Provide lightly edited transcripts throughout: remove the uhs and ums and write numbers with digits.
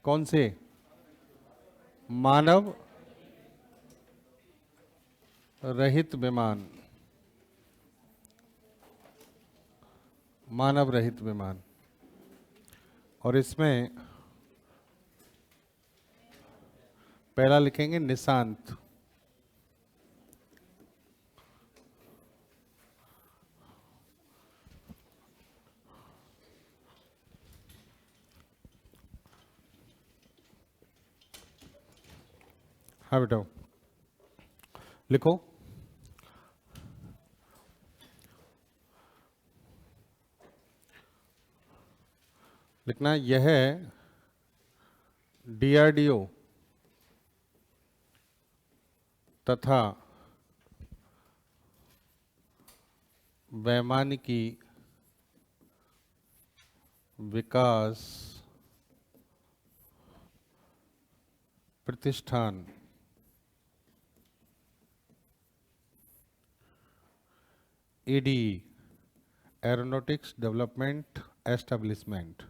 कौन से? मानव रहित विमान, मानव रहित विमान। और इसमें पहला लिखेंगे निशांत। हाँ बेटा लिखो। लिखना यह डीआरडीओ तथा वैमानिकी विकास प्रतिष्ठान एडीई, एरोनॉटिक्स डेवलपमेंट एस्टेब्लिशमेंट,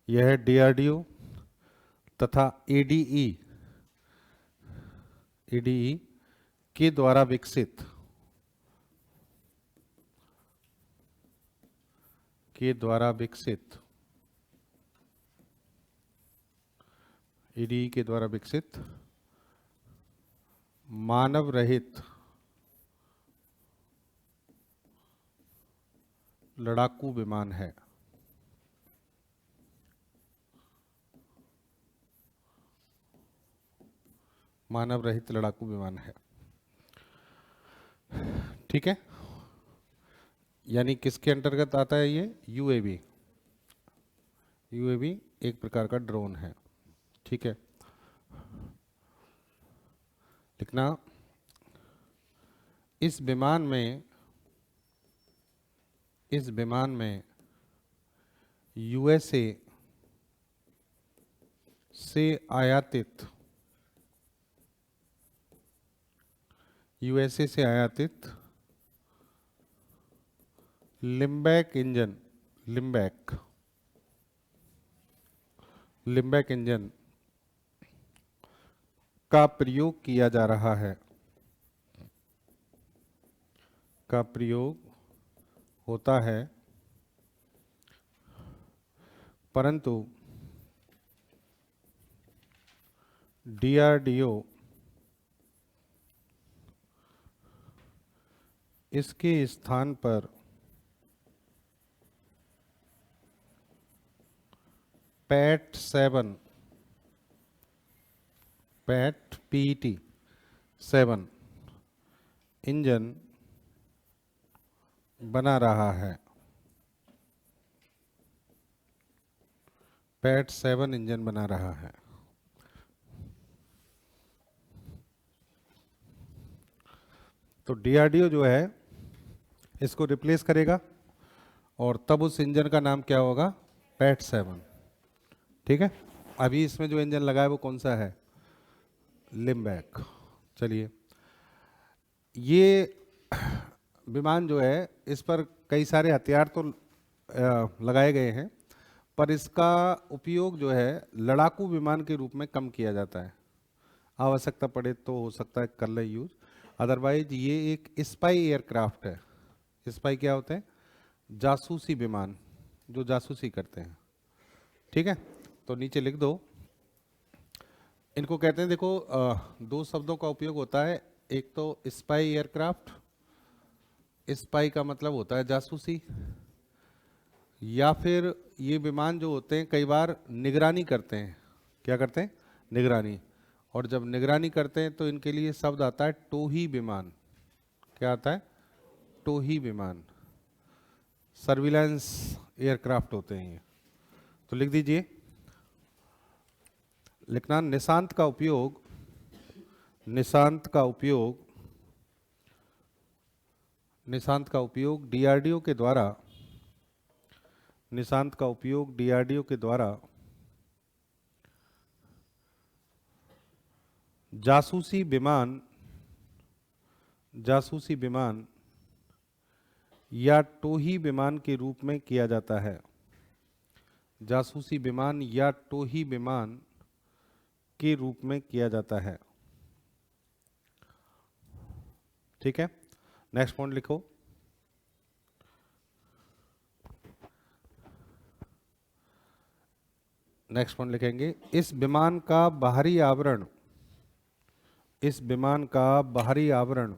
यह डीआरडीओ तथा एडीई के द्वारा विकसित एडीई के द्वारा विकसित मानव रहित लड़ाकू विमान है। मानव रहित लड़ाकू विमान है। ठीक है, यानी किसके अंतर्गत आता है ये? यूएवी। यूएवी एक प्रकार का ड्रोन है। ठीक है, लिखना इस विमान में यूएसए से आयातित लिम्बैक इंजन का प्रयोग किया जा रहा है, का प्रयोग होता है, परंतु डीआरडीओ इसके स्थान पर पैट 7 इंजन बना रहा है। पैट 7 इंजन बना रहा है। तो डीआरडीओ जो है इसको रिप्लेस करेगा और तब उस इंजन का नाम क्या होगा? पैट 7। ठीक है, अभी इसमें जो इंजन लगा है वो कौन सा है? लिम्बैक। चलिए, ये विमान जो है इस पर कई सारे हथियार तो लगाए गए हैं, पर इसका उपयोग जो है लड़ाकू विमान के रूप में कम किया जाता है। आवश्यकता पड़े तो हो सकता है कर ले यूज, अदरवाइज ये एक स्पाई एयरक्राफ्ट है। स्पाई क्या होते हैं? जासूसी विमान, जो जासूसी करते हैं। ठीक है, तो नीचे लिख दो। इनको कहते हैं, देखो दो शब्दों का उपयोग होता है। एक तो स्पाई एयरक्राफ्ट, स्पाई का मतलब होता है जासूसी, या फिर ये विमान जो होते हैं कई बार निगरानी करते हैं। क्या करते हैं? निगरानी। और जब निगरानी करते हैं तो इनके लिए शब्द आता है टोही विमान। क्या आता है? टोही विमान। सर्विलांस एयरक्राफ्ट होते हैं ये। तो लिख दीजिए, लिखना निशांत का उपयोग डीआरडीओ के द्वारा जासूसी विमान या टोही विमान के रूप में किया जाता है। जासूसी विमान या टोही विमान के रूप में किया जाता है। ठीक है, नेक्स्ट पॉइंट लिखो। नेक्स्ट पॉइंट लिखेंगे, इस विमान का बाहरी आवरण, इस विमान का बाहरी आवरण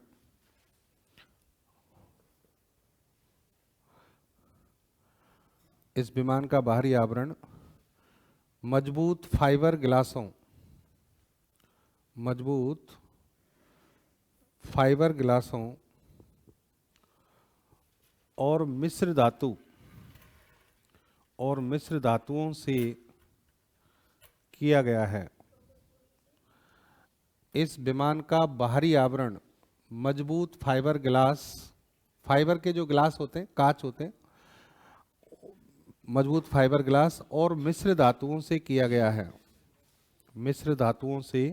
इस विमान का बाहरी आवरण मजबूत फाइबर ग्लासों, मजबूत फाइबर ग्लासों और मिश्र धातु और मिश्र धातुओं से किया गया है। इस विमान का बाहरी आवरण मजबूत फाइबर ग्लास, फाइबर के जो ग्लास होते हैं, कांच होते हैं, मजबूत फाइबर ग्लास और मिश्र धातुओं से किया गया है, मिश्र धातुओं से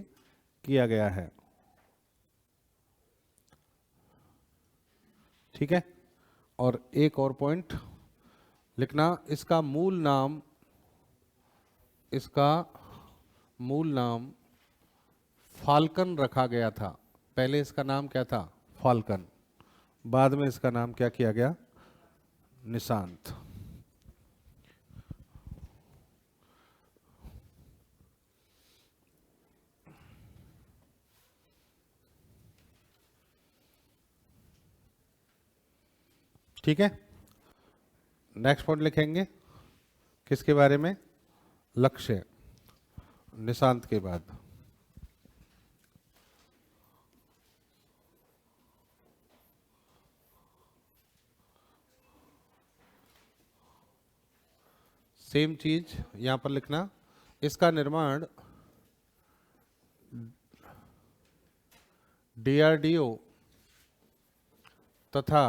किया गया है। ठीक है, और एक और पॉइंट लिखना, इसका मूल नाम, इसका मूल नाम फाल्कन रखा गया था। पहले इसका नाम क्या था? फाल्कन। बाद में इसका नाम क्या किया गया? निशांत। ठीक है, नेक्स्ट पॉइंट लिखेंगे किसके बारे में? लक्ष्य, निशांत के बाद। सेम चीज यहां पर लिखना, इसका निर्माण डीआरडीओ तथा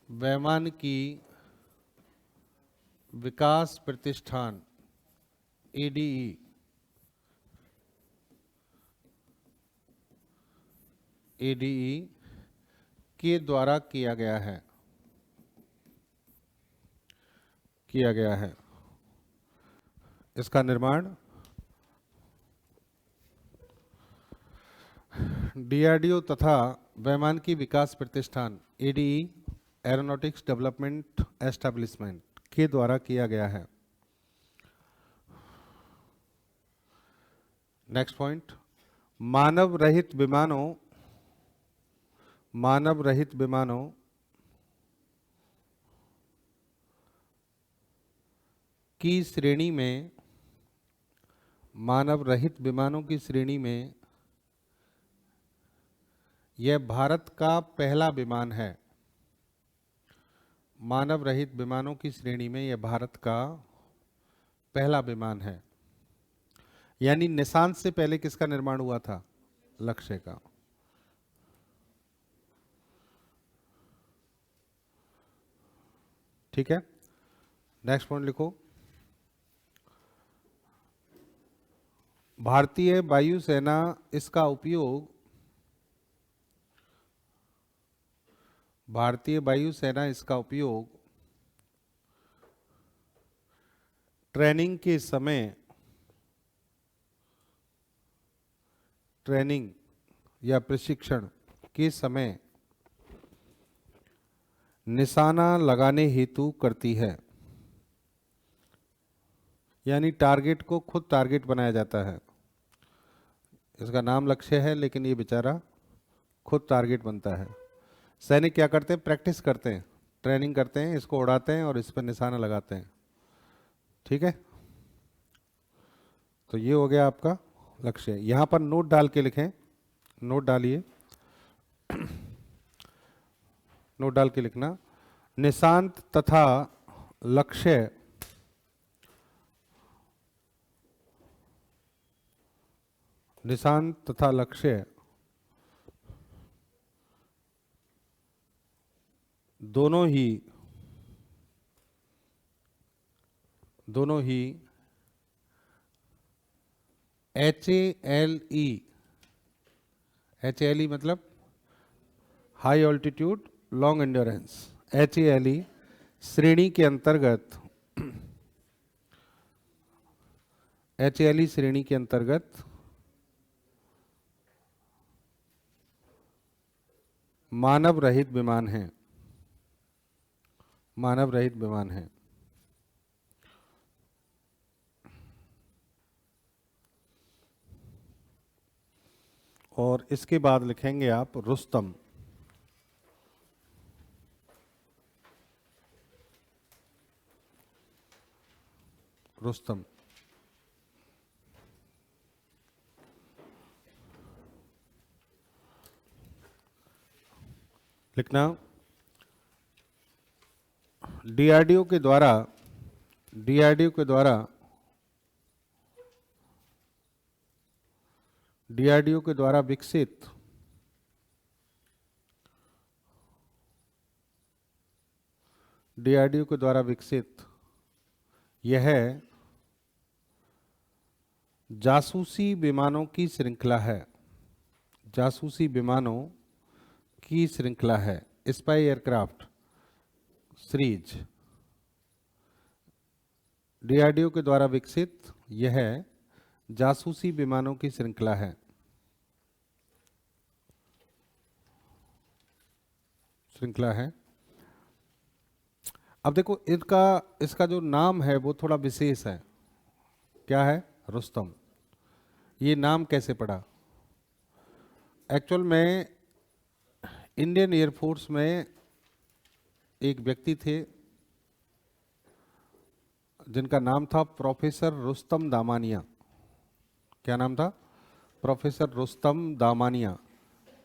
वैमानिकी विकास प्रतिष्ठान एडीई के द्वारा किया गया है। इसका निर्माण डीआरडीओ तथा वैमानिकी विकास प्रतिष्ठान एडीई, एरोनॉटिक्स डेवलपमेंट एस्टेब्लिशमेंट के द्वारा किया गया है। नेक्स्ट पॉइंट, मानव रहित विमानों की श्रेणी में, मानव रहित विमानों की श्रेणी में यह भारत का पहला विमान है। मानव रहित विमानों की श्रेणी में यह भारत का पहला विमान है। यानी निशांत से पहले किसका निर्माण हुआ था? लक्ष्य का। ठीक है, नेक्स्ट पॉइंट लिखो, भारतीय वायुसेना इसका उपयोग, भारतीय वायुसेना इसका उपयोग ट्रेनिंग के समय, ट्रेनिंग या प्रशिक्षण के समय निशाना लगाने हेतु करती है। यानी टारगेट को खुद टारगेट बनाया जाता है। इसका नाम लक्ष्य है लेकिन ये बेचारा खुद टारगेट बनता है। सैनिक क्या करते हैं? प्रैक्टिस करते हैं, ट्रेनिंग करते हैं, इसको उड़ाते हैं और इस पर निशाना लगाते हैं। ठीक है, तो ये हो गया आपका लक्ष्य। यहां पर नोट डाल के लिखें, नोट डालिए, नोट डाल के लिखना, निशांत तथा लक्ष्य दोनों ही HALE मतलब high altitude long endurance, HALE श्रेणी के अंतर्गत HALE श्रेणी के अंतर्गत मानव रहित विमान हैं, मानव रहित विमान हैं। और इसके बाद लिखेंगे आप रुस्तम। रुस्तम लिखना। डीआरडीओ के द्वारा डीआरडीओ के द्वारा डीआरडीओ के द्वारा विकसित डीआरडीओ के द्वारा विकसित यह जासूसी विमानों की श्रृंखला है, जासूसी विमानों की श्रृंखला है। स्पाई एयरक्राफ्ट सीरीज डीआरडीओ के द्वारा विकसित यह जासूसी विमानों की श्रृंखला है। अब देखो इसका जो नाम है वो थोड़ा विशेष है। क्या है? रुस्तम। ये नाम कैसे पड़ा? एक्चुअल में इंडियन एयरफोर्स में एक व्यक्ति थे जिनका नाम था प्रोफेसर रुस्तम दामानिया। क्या नाम था? प्रोफेसर रुस्तम दामानिया।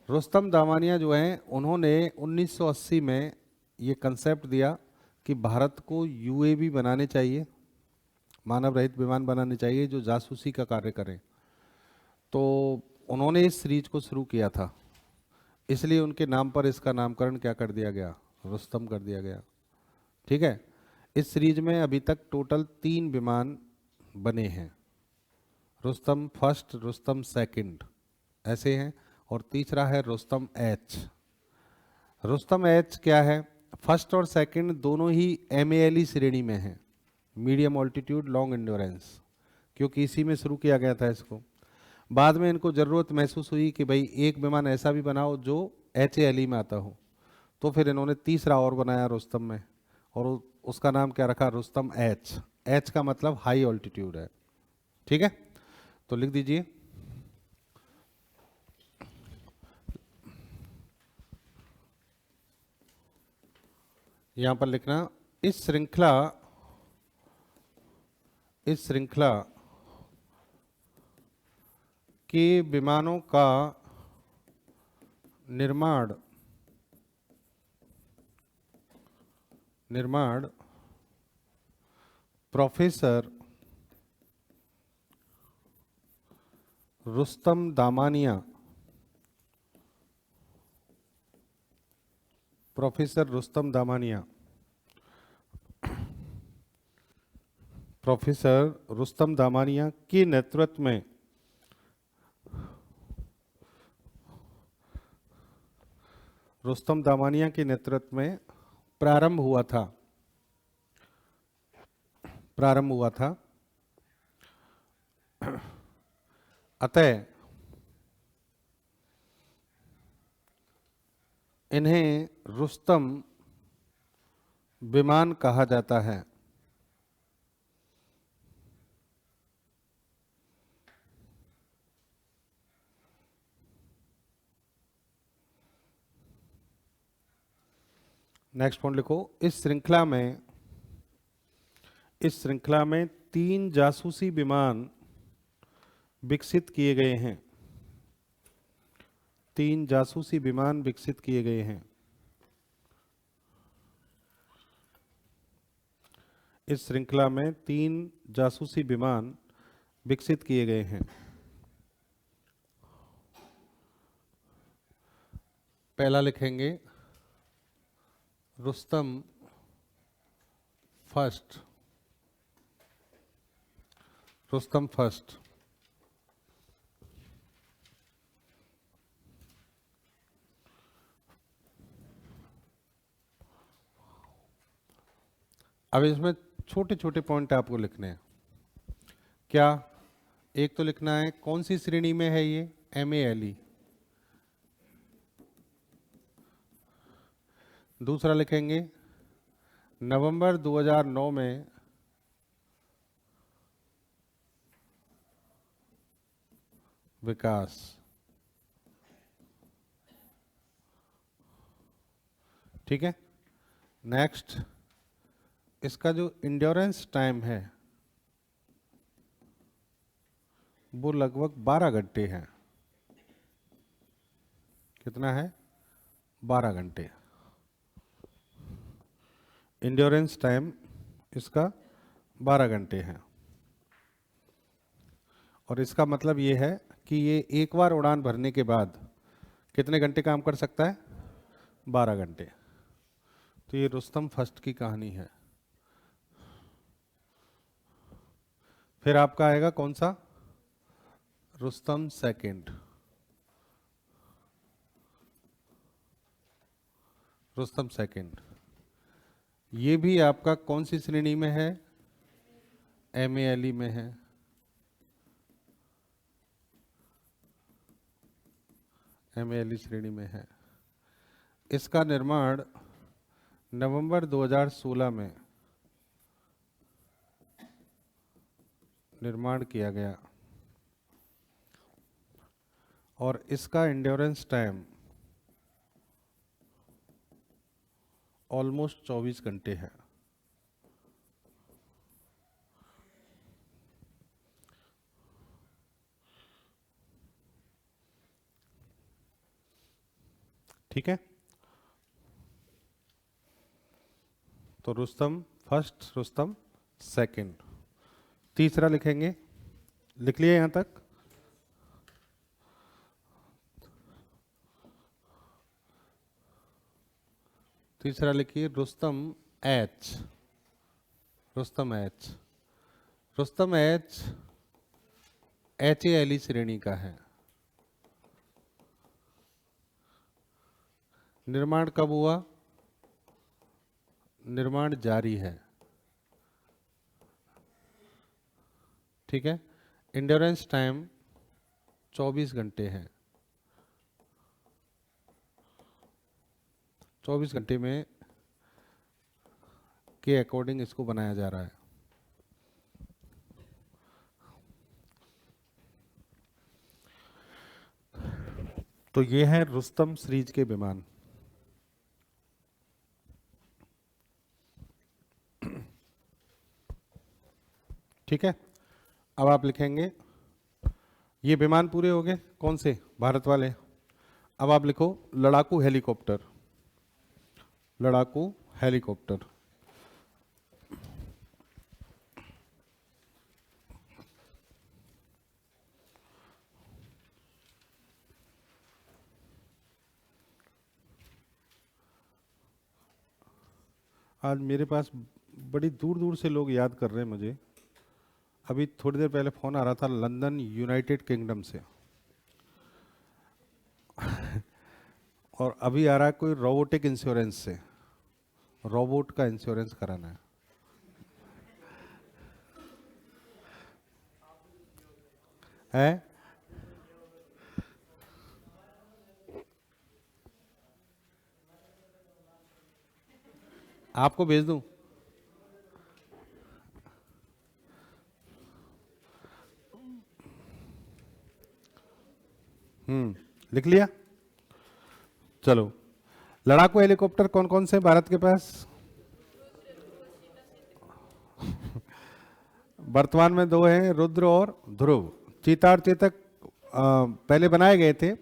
रुस्तम दामानिया जो हैं उन्होंने 1980 में ये कंसेप्ट दिया कि भारत को यूएवी बनाने चाहिए, मानव रहित विमान बनाने चाहिए जो जासूसी का कार्य करें। तो उन्होंने इस सीरीज को शुरू किया था, इसलिए उनके नाम पर इसका नामकरण क्या कर दिया गया? रुस्तम कर दिया गया। ठीक है। इस सीरीज में अभी तक टोटल 3 विमान बने हैं, रुस्तम फर्स्ट, रुस्तम सेकंड ऐसे हैं, और तीसरा है रुस्तम एच। रुस्तम एच क्या है? फर्स्ट और सेकंड दोनों ही MALE श्रेणी में हैं, मीडियम ऑल्टीट्यूड लॉन्ग एंड्योरेंस, क्योंकि इसी में शुरू किया गया था इसको। बाद में इनको ज़रूरत महसूस हुई कि भाई एक विमान ऐसा भी बनाओ जो HALE में आता हो, तो फिर इन्होंने तीसरा और बनाया रुस्तम में, और उसका नाम क्या रखा? रुस्तम एच। एच का मतलब हाई ऑल्टीट्यूड है। ठीक है, तो लिख दीजिए यहां पर लिखना, इस श्रृंखला के विमानों का निर्माण प्रोफेसर रुस्तम दामानिया के नेतृत्व में प्रारंभ हुआ था। अतः इन्हें रुस्तम विमान कहा जाता है। नेक्स्ट पॉइंट लिखो, इस श्रृंखला में 3 जासूसी विमान विकसित किए गए हैं। 3 जासूसी विमान विकसित किए गए हैं। इस श्रृंखला में 3 जासूसी विमान विकसित किए गए हैं। पहला लिखेंगे रुस्तम फर्स्ट। अब इसमें छोटे छोटे पॉइंट आपको लिखने हैं। क्या? एक तो लिखना है कौन सी श्रेणी में है ये, MALE। दूसरा लिखेंगे नवंबर 2009 में विकास। ठीक है। नेक्स्ट, इसका जो इंड्योरेंस टाइम है वो लगभग 12 घंटे है। कितना है? 12 घंटे। इंड्योरेंस टाइम इसका 12 घंटे है। और इसका मतलब ये है कि ये एक बार उड़ान भरने के बाद कितने घंटे काम कर सकता है? 12 घंटे। तो ये रुस्तम फर्स्ट की कहानी है। फिर आपका आएगा कौन सा? रुस्तम सेकंड। रुस्तम सेकंड ये भी आपका कौन सी श्रेणी में है? MALE में है। MALE श्रेणी में है। इसका निर्माण नवंबर 2016 में निर्माण किया गया और इसका इंड्योरेंस टाइम ऑलमोस्ट 24 घंटे है। ठीक है। तो रुस्तम फर्स्ट, रुस्तम सेकंड। तीसरा लिखेंगे, लिख लिया यहां तक? तीसरा लिखिए Rustam H. Rustam H. Rustam H HALE श्रेणी का है। निर्माण कब हुआ? निर्माण जारी है। ठीक है। इंड्योरेंस टाइम 24 घंटे है। 24 घंटे में के अकॉर्डिंग इसको बनाया जा रहा है। तो ये है रुस्तम सीरीज के विमान। ठीक है। अब आप लिखेंगे, ये विमान पूरे हो गए कौन से? भारत वाले। अब आप लिखो लड़ाकू हेलीकॉप्टर। लड़ाकू हेलीकॉप्टर। आज मेरे पास बड़ी दूर दूर से लोग याद कर रहे हैं मुझे। अभी थोड़ी देर पहले फोन आ रहा था लंदन, यूनाइटेड किंगडम से। और अभी आ रहा है कोई रोबोटिक इंश्योरेंस से, रोबोट का इंश्योरेंस कराना है। आपको भेज दूं? लिख लिया? चलो, लड़ाकू हेलीकॉप्टर कौन कौन से भारत के पास? वर्तमान में 2 हैं, रुद्र और ध्रुव। चीता और चेतक पहले बनाए गए थे,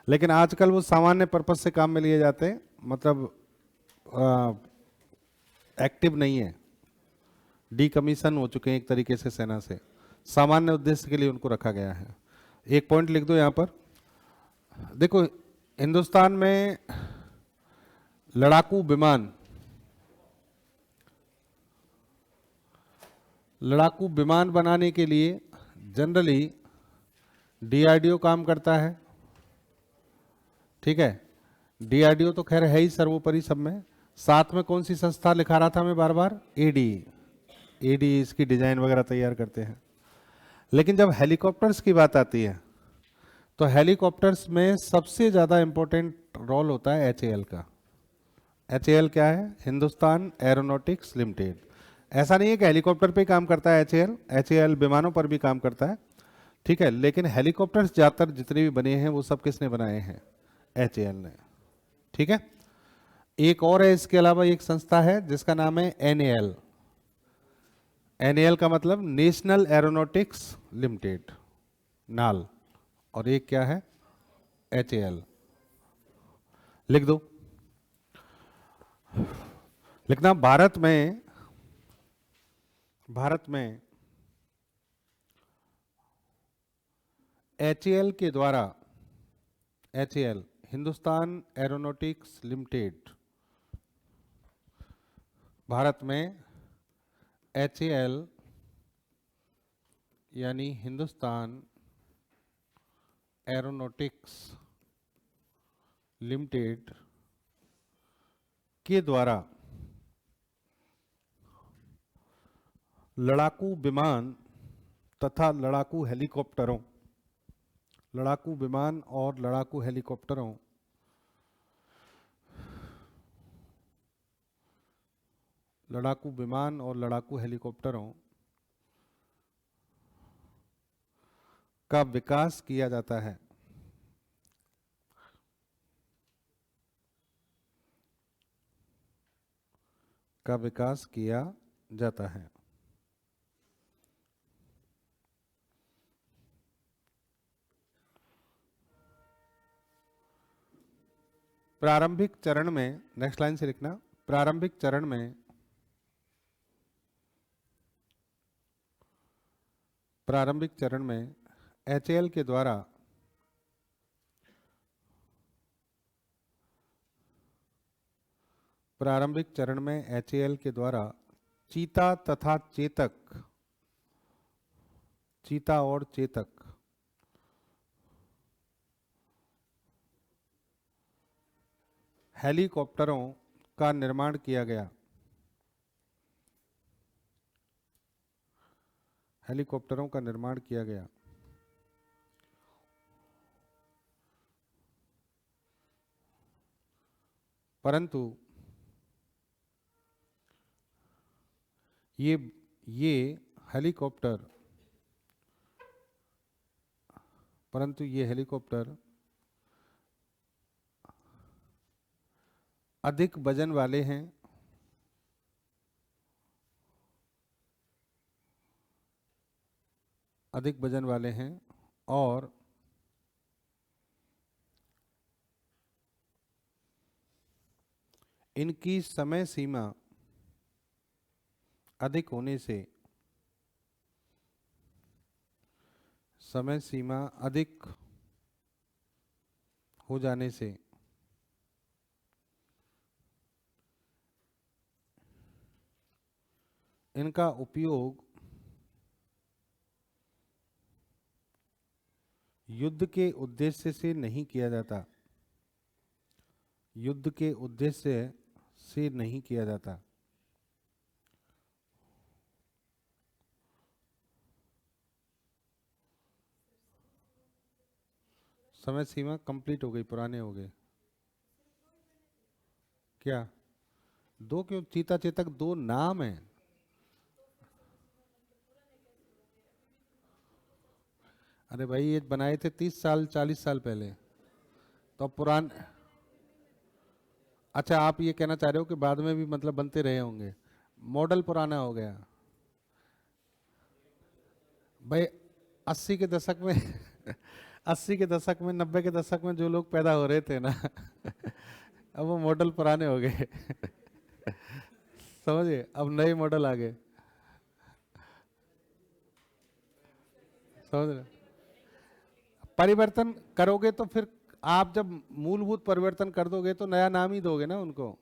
लेकिन आजकल वो सामान्य पर्पज से काम में लिए जाते हैं, मतलब एक्टिव नहीं है, डीकमीशन हो चुके हैं एक तरीके से सेना से। सामान्य उद्देश्य के लिए उनको रखा गया है। एक पॉइंट लिख दो यहां पर। देखो, हिंदुस्तान में लड़ाकू विमान बनाने के लिए जनरली DRDO काम करता है। ठीक है। DRDO तो खैर है ही सर्वोपरि सब में। साथ में कौन सी संस्था लिखा रहा था मैं बार बार? ADE। इसकी डिजाइन वगैरह तैयार करते हैं। लेकिन जब हेलीकॉप्टर्स की बात आती है तो हेलीकॉप्टर्स में सबसे ज़्यादा इंपॉर्टेंट रोल होता है एचएएल का। एचएएल क्या है? Hindustan aeronautics limited. ऐसा नहीं है कि हेलीकॉप्टर पे ही काम करता है एचएएल, एचएएल विमानों पर भी काम करता है, ठीक है, लेकिन हेलीकॉप्टर्स ज़्यादातर जितने भी बने हैं वो सब किसने बनाए हैं? एचएएल ने, ठीक है। एक और है इसके अलावा, एक संस्था है जिसका नाम है एनएएल। एनएएल का मतलब नेशनल एरोनॉटिक्स लिमिटेड, नाल, और एक क्या है? एचएएल। लिख दो। लिखना, भारत में एचएएल के द्वारा, HAL Hindustan aeronautics limited, Bharat में एचएएल यानी हिंदुस्तान एरोनॉटिक्स लिमिटेड के द्वारा लड़ाकू विमान तथा लड़ाकू हेलीकॉप्टरों, लड़ाकू विमान और लड़ाकू हेलीकॉप्टरों लड़ाकू विमान और लड़ाकू हेलीकॉप्टरों का विकास किया जाता है। का विकास किया जाता है। प्रारंभिक चरण में, नेक्स्ट लाइन से लिखना, प्रारंभिक चरण में एचएएल के द्वारा चीता तथा चेतक, चीता और चेतक हेलीकॉप्टरों का निर्माण किया गया। हेलीकॉप्टरों का निर्माण किया गया। परंतु ये हेलीकॉप्टर अधिक वजन वाले हैं, और इनकी समय सीमा अधिक होने से, समय सीमा अधिक हो जाने से इनका उपयोग युद्ध के उद्देश्य से नहीं किया जाता। युद्ध के उद्देश्य से नहीं किया जाता। समय सीमा कंप्लीट हो गई, पुराने हो गए। क्या दो? क्यों? चीता चेतक दो नाम है। अरे भाई, ये बनाए थे 30 साल 40 साल पहले, तो पुरान। अच्छा, आप ये कहना चाह रहे हो कि बाद में भी मतलब बनते रहे होंगे, मॉडल पुराना हो गया भाई। 80 के दशक में 80 के दशक में, 90 के दशक में जो लोग पैदा हो रहे थे ना अब वो मॉडल पुराने हो गए समझिए, अब नए मॉडल आ गए, समझ रहे? परिवर्तन करोगे तो फिर आप जब मूलभूत परिवर्तन कर दोगे तो नया नाम ही दोगे ना उनको।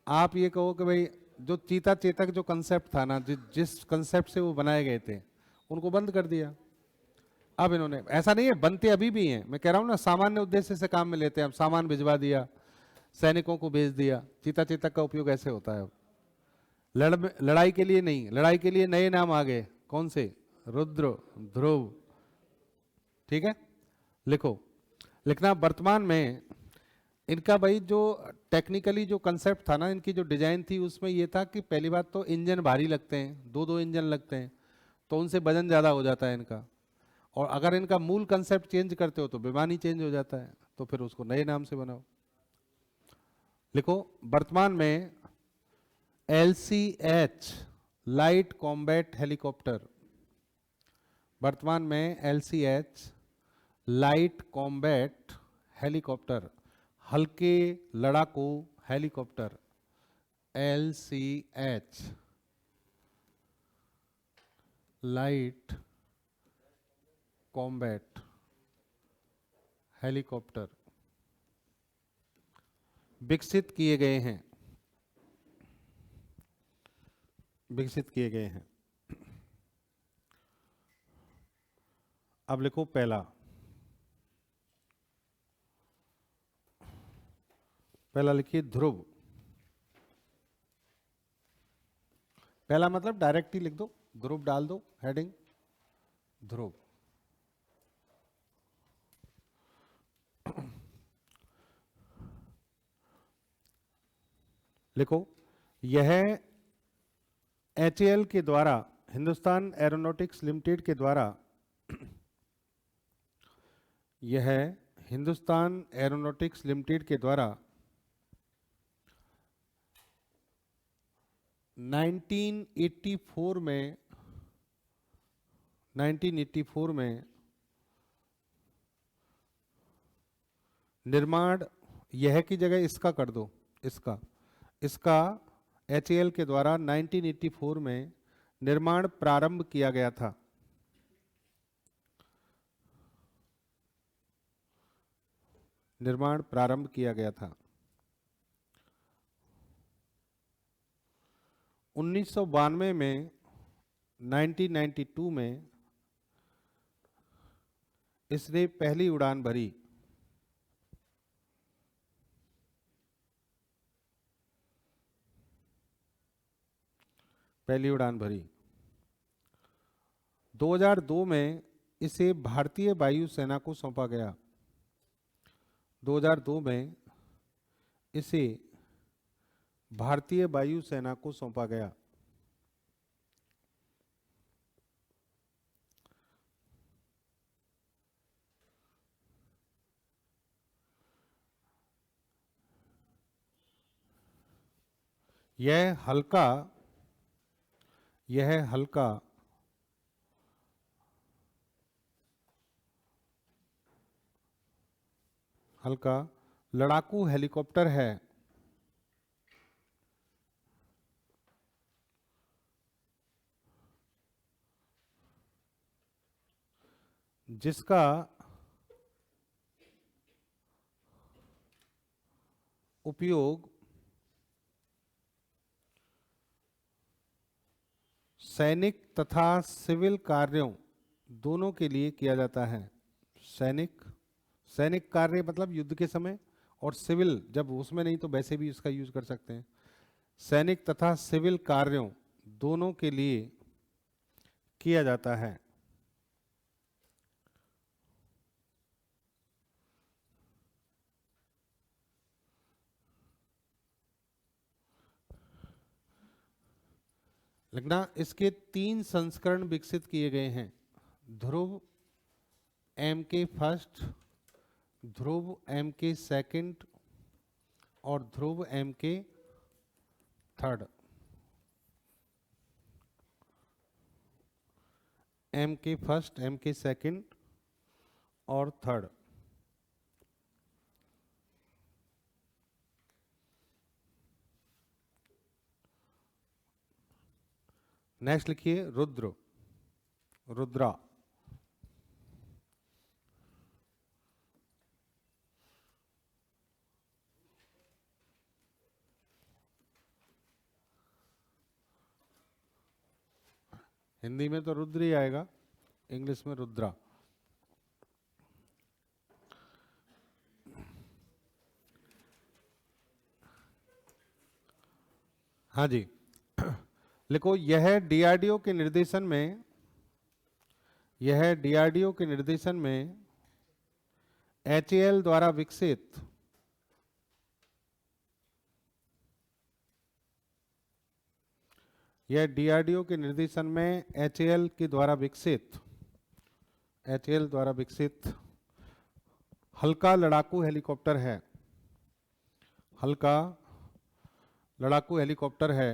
आप ये कहो कि भाई जो चीता चेतक जो कंसेप्ट था ना, जिस कंसेप्ट से वो बनाए गए थे, उनको बंद कर दिया। अब इन्होंने, ऐसा नहीं है, बनते अभी भी हैं, मैं कह रहा हूँ ना, सामान्य उद्देश्य से काम में लेते हैं। अब सामान भिजवा दिया, सैनिकों को भेज दिया, चीता चेतक का उपयोग ऐसे होता है। अब लड़ाई के लिए नहीं, लड़ाई के लिए नए नाम आ गए। कौन से? रुद्र, ध्रुव। ठीक है, लिखो। लिखना वर्तमान में इनका भाई जो टेक्निकली जो कंसेप्ट था ना, इनकी जो डिजाइन थी उसमें ये था कि पहली बात तो इंजन भारी लगते हैं, दो दो इंजन लगते हैं, तो उनसे वजन ज़्यादा हो जाता है इनका। और अगर इनका मूल कंसेप्ट चेंज करते हो तो विमान ही चेंज हो जाता है, तो फिर उसको नए नाम से बनाओ। लिखो, वर्तमान में LCH लाइट कॉम्बैट हेलीकॉप्टर, वर्तमान में LCH लाइट कॉम्बैट हेलीकॉप्टर, हल्के लड़ाकू helicopter, LCH light combat helicopter विकसित किए गए हैं, विकसित किए गए हैं। अब लिखो पहला, पहला लिखिए ध्रुव। पहला मतलब डायरेक्ट ही लिख दो, ध्रुव डाल दो हेडिंग, ध्रुव। लिखो, यह HAL के द्वारा, हिंदुस्तान एरोनॉटिक्स लिमिटेड के द्वारा, यह हिंदुस्तान एरोनॉटिक्स लिमिटेड के द्वारा 1984 में 1984 में निर्माण, यह की जगह इसका कर दो, इसका इसका HAL के द्वारा 1984 में निर्माण प्रारंभ किया गया था। निर्माण प्रारंभ किया गया था। 1992 में 1992 में इसने पहली उड़ान भरी। पहली उड़ान भरी। 2002 में इसे भारतीय वायुसेना को सौंपा गया। 2002 में इसे भारतीय वायुसेना को सौंपा गया। यह हल्का हल्का लड़ाकू हेलीकॉप्टर है जिसका उपयोग सैनिक तथा सिविल कार्यों दोनों के लिए किया जाता है। सैनिक कार्य मतलब युद्ध के समय, और सिविल जब उसमें नहीं तो वैसे भी इसका यूज कर सकते हैं। सैनिक तथा सिविल कार्यों दोनों के लिए किया जाता है। लिखना, इसके 3 संस्करण विकसित किए गए हैं। ध्रुव MK फर्स्ट, ध्रुव MK सेकंड और ध्रुव MK third. MK first, MK second और थर्ड। नेक्स्ट लिखिए रुद्र, रुद्रा। हिंदी में तो रुद्र ही आएगा, इंग्लिश में रुद्रा। हाँ जी। लिखो, यह DRDO के निर्देशन में यह डीआरडीओ के निर्देशन में HAL द्वारा विकसित यह डीआरडीओ के निर्देशन में HAL के द्वारा विकसित HAL द्वारा विकसित हल्का लड़ाकू हेलीकॉप्टर है। हल्का लड़ाकू हेलीकॉप्टर है।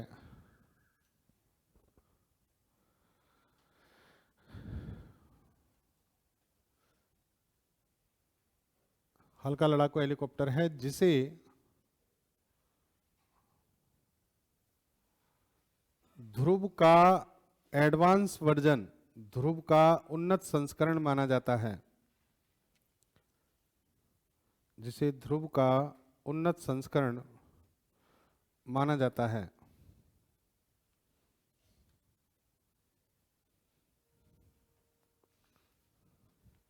हल्का लड़ाकू हेलीकॉप्टर है जिसे ध्रुव का एडवांस वर्जन, ध्रुव का उन्नत संस्करण माना जाता है। जिसे ध्रुव का उन्नत संस्करण माना जाता है।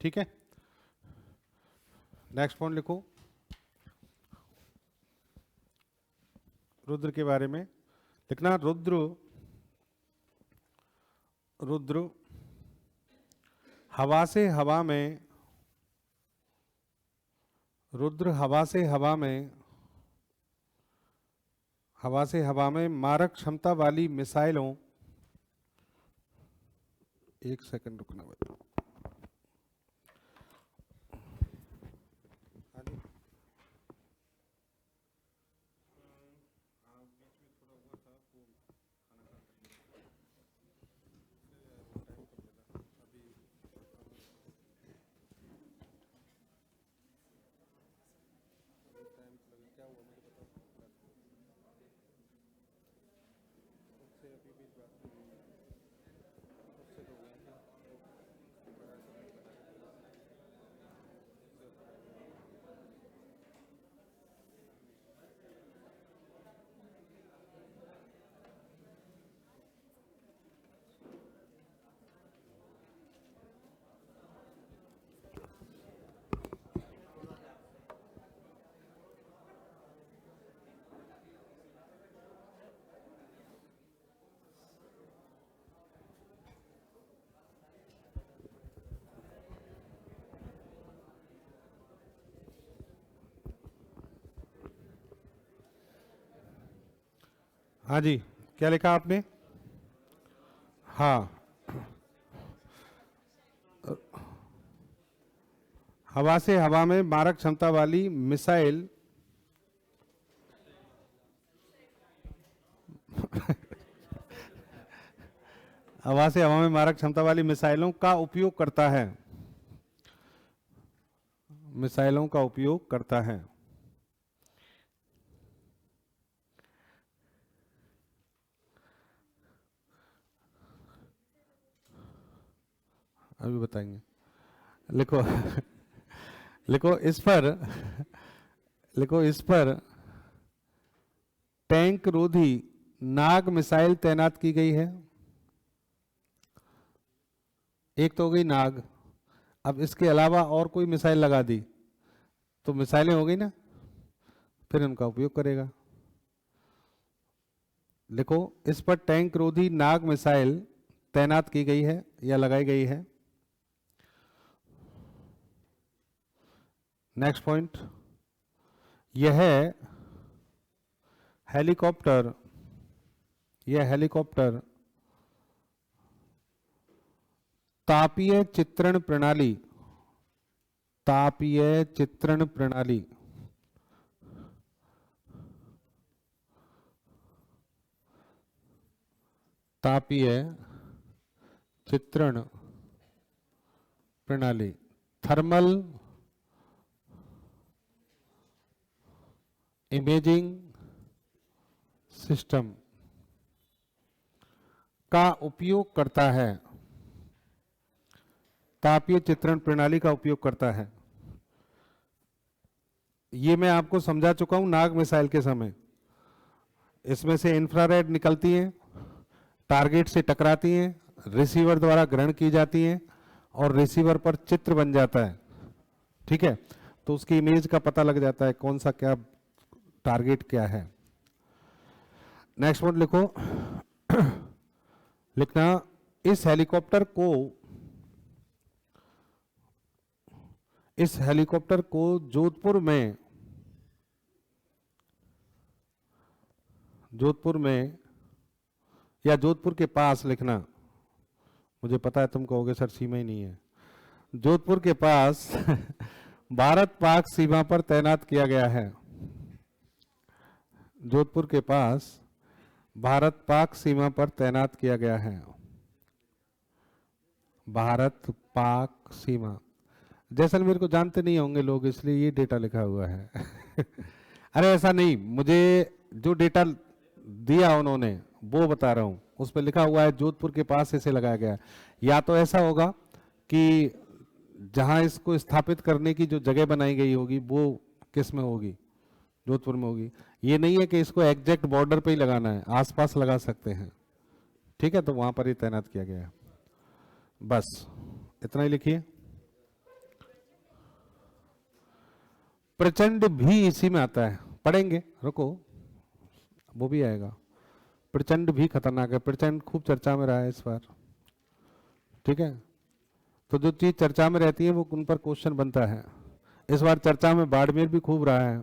ठीक है, नेक्स्ट पॉइंट लिखो। रुद्र के बारे में लिखना। रुद्र हवा से हवा में, रुद्र हवा से हवा में मारक क्षमता वाली मिसाइलों, एक सेकंड रुकना भाई। हाँ जी, क्या लिखा आपने? हाँ, हवा से हवा में मारक क्षमता वाली मिसाइल हवा से हवा में मारक क्षमता वाली मिसाइलों का उपयोग करता है। मिसाइलों का उपयोग करता है। अभी बताएंगे। लिखो लिखो इस पर टैंक रोधी नाग मिसाइल तैनात की गई है। एक तो हो गई नाग, अब इसके अलावा और कोई मिसाइल लगा दी तो मिसाइलें हो गई ना, फिर उनका उपयोग करेगा। लिखो इस पर टैंक रोधी नाग मिसाइल तैनात की गई है या लगाई गई है। नेक्स्ट पॉइंट, यह हेलीकॉप्टर तापीय चित्रण प्रणाली तापीय चित्रण प्रणाली थर्मल इमेजिंग सिस्टम का उपयोग करता है। तापीय चित्रण प्रणाली का उपयोग करता है। ये मैं आपको समझा चुका हूं नाग मिसाइल के समय। इसमें से इंफ्रारेड निकलती हैं, टारगेट से टकराती हैं, रिसीवर द्वारा ग्रहण की जाती हैं और रिसीवर पर चित्र बन जाता है। ठीक है, तो उसकी इमेज का पता लग जाता है कौन सा क्या टारगेट क्या है। नेक्स्ट पॉइंट लिखो। लिखना इस हेलीकॉप्टर को इस हेलीकॉप्टर को जोधपुर में या जोधपुर के पास लिखना। मुझे पता है तुम कहोगे सर सीमा ही नहीं है। जोधपुर के पास भारत पाक सीमा पर तैनात किया गया है। जोधपुर के पास भारत पाक सीमा पर तैनात किया गया है। भारत पाक सीमा। जैसलमेर को जानते नहीं होंगे लोग, इसलिए ये डेटा लिखा हुआ है। अरे ऐसा नहीं, मुझे जो डेटा दिया उन्होंने वो बता रहा हूं। उस पर लिखा हुआ है जोधपुर के पास इसे लगाया गया है। या तो ऐसा होगा कि जहां इसको स्थापित करने की जो जगह बनाई गई होगी वो किस में होगी, जोधपुर में होगी। ये नहीं है कि इसको एग्जैक्ट बॉर्डर पे ही लगाना है, आसपास लगा सकते हैं। ठीक है, तो वहां पर ही तैनात किया गया है। बस इतना ही लिखिए। प्रचंड भी इसी में आता है, पढ़ेंगे, रुको वो भी आएगा। प्रचंड भी खतरनाक है, प्रचंड खूब चर्चा में रहा है इस बार। ठीक है, तो जो चीज चर्चा में रहती है वो उन पर क्वेश्चन बनता है। इस बार चर्चा में बाड़मेर भी खूब रहा है।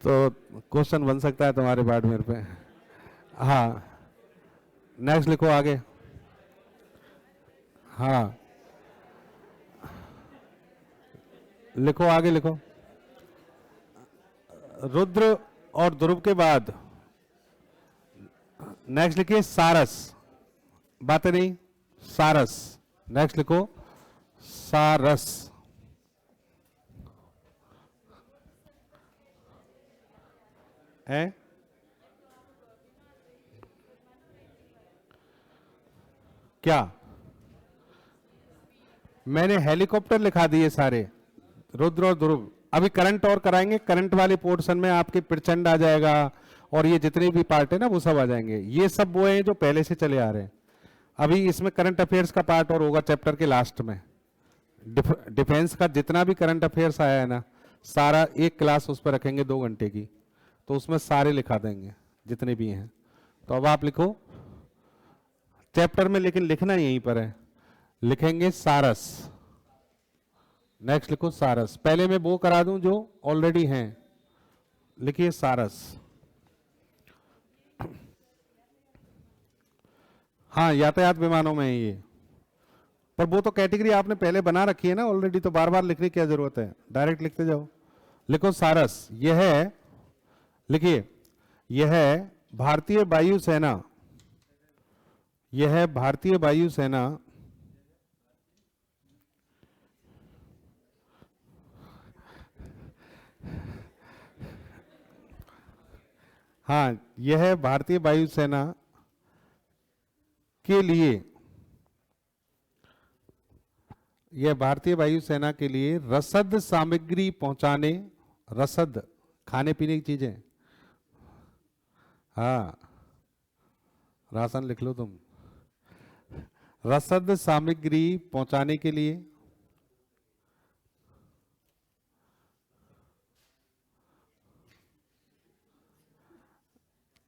तो क्वेश्चन बन सकता है तुम्हारे बाड़मेर पे। हाँ, नेक्स्ट लिखो आगे। हाँ लिखो आगे लिखो। रुद्र और ध्रुव के बाद नेक्स्ट लिखिए सारस। बातें नहीं, सारस। नेक्स्ट लिखो सारस। है क्या? मैंने हेलीकॉप्टर लिखा दिए सारे, रुद्र और ध्रुव। अभी करंट और कराएंगे, करंट वाले पोर्शन में आपके प्रचंड आ जाएगा और ये जितने भी पार्ट है ना वो सब आ जाएंगे। ये सब वो हैं जो पहले से चले आ रहे हैं। अभी इसमें करंट अफेयर्स का पार्ट और होगा चैप्टर के लास्ट में। डिफेंस का जितना भी करंट अफेयर्स आया है ना, सारा एक क्लास उस पर रखेंगे 2 घंटे की, तो उसमें सारे लिखा देंगे जितने भी हैं। तो अब आप लिखो चैप्टर में, लेकिन लिखना यहीं पर है, लिखेंगे सारस। नेक्स्ट लिखो सारस। पहले मैं वो करा दूं जो ऑलरेडी हैं, लिखिए सारस। हाँ, यातायात विमानों में है ये, पर वो तो कैटेगरी आपने पहले बना रखी है ना ऑलरेडी, तो बार बार लिखने की क्या जरूरत है, डायरेक्ट लिखते जाओ। लिखो सारस। यह है, लिखिए, यह है भारतीय वायुसेना, यह है भारतीय वायुसेना हाँ, यह है भारतीय वायुसेना के लिए, यह भारतीय वायुसेना के लिए रसद सामग्री पहुंचाने, रसद खाने पीने की चीजें, हाँ राशन लिख लो तुम, रसद सामग्री पहुंचाने के लिए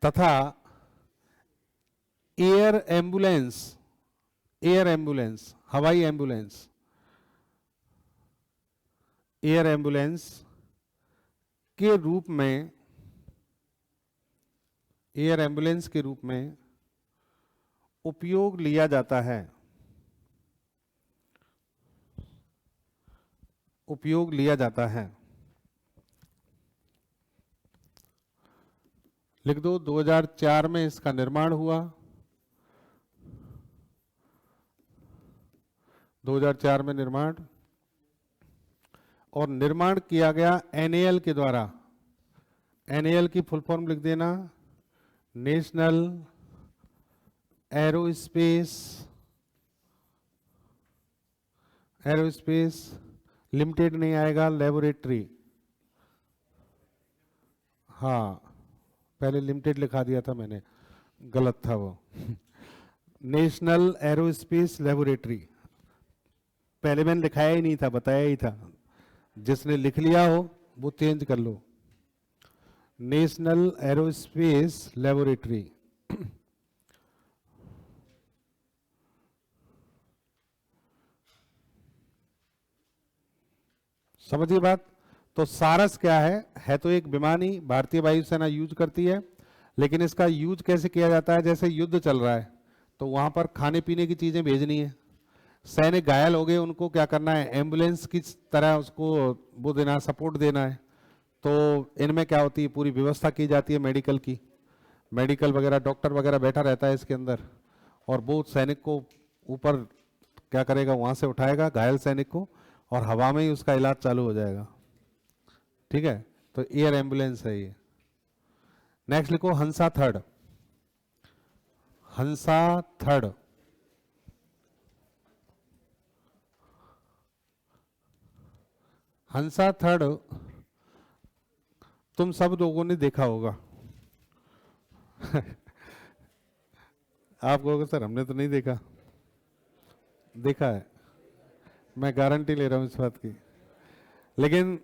तथा एयर एम्बुलेंस, एयर एम्बुलेंस, हवाई एम्बुलेंस, एयर एम्बुलेंस के रूप में, एयर एम्बुलेंस के रूप में उपयोग लिया जाता है, उपयोग लिया जाता है। लिख दो 2004 में इसका निर्माण हुआ, 2004 में निर्माण, और निर्माण किया गया एनएएल के द्वारा। एनएएल की फुल फॉर्म लिख देना, नेशनल एरोस्पेस, एरोस्पेस लिमिटेड नहीं आएगा, लेबोरेटरी। हाँ, पहले लिमिटेड लिखा दिया था मैंने, गलत था वो। नेशनल एरोस्पेस लेबोरेटरी, पहले मैंने लिखाया ही नहीं था, बताया ही था। जिसने लिख लिया हो वो चेंज कर लो। National aerospace laboratory. समझिए बात। तो सारस क्या है तो एक विमान ही भारतीय वायुसेना यूज करती है, लेकिन इसका यूज कैसे किया जाता है, जैसे युद्ध चल रहा है तो वहां पर खाने पीने की चीजें भेजनी है, सैनिक घायल हो गए उनको क्या करना है, एम्बुलेंस की तरह उसको वो देना, सपोर्ट देना है। तो इनमें क्या होती है, पूरी व्यवस्था की जाती है मेडिकल की, मेडिकल वगैरह, डॉक्टर वगैरह बैठा रहता है इसके अंदर, और वो सैनिक को ऊपर क्या करेगा, वहां से उठाएगा घायल सैनिक को और हवा में ही उसका इलाज चालू हो जाएगा। ठीक है, तो एयर एम्बुलेंस है ये। नेक्स्ट लिखो हंसा थर्ड। हंसा थर्ड, हंसा थर्ड तुम सब लोगों ने देखा होगा। आप कहोगे सर हमने तो नहीं देखा। देखा है, मैं गारंटी ले रहा हूं इस बात की, लेकिन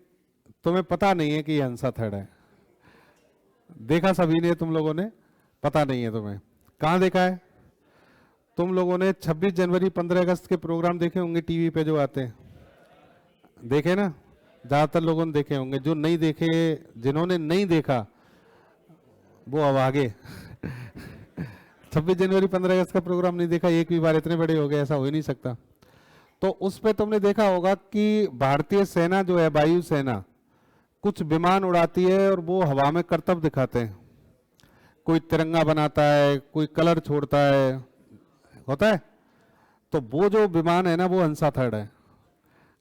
तुम्हें पता नहीं है कि ये हंसा थर्ड है। देखा सभी ने तुम लोगों ने, पता नहीं है तुम्हें। कहां देखा है तुम लोगों ने? 26 जनवरी 15 अगस्त के प्रोग्राम देखे होंगे टीवी पे जो आते हैं, देखे ना? ज्यादातर लोगों ने देखे होंगे। जो नहीं देखे, जिन्होंने नहीं देखा वो अब आगे। 26 जनवरी 15 अगस्त का प्रोग्राम नहीं देखा एक भी बार, इतने बड़े हो गए, ऐसा हो ही नहीं सकता। तो उस पे तुमने देखा होगा कि भारतीय सेना जो है, वायु सेना, कुछ विमान उड़ाती है और वो हवा में करतब दिखाते हैं। कोई तिरंगा बनाता है, कोई कलर छोड़ता है, होता है। तो वो जो विमान है ना, वो हंसा थर्ड है।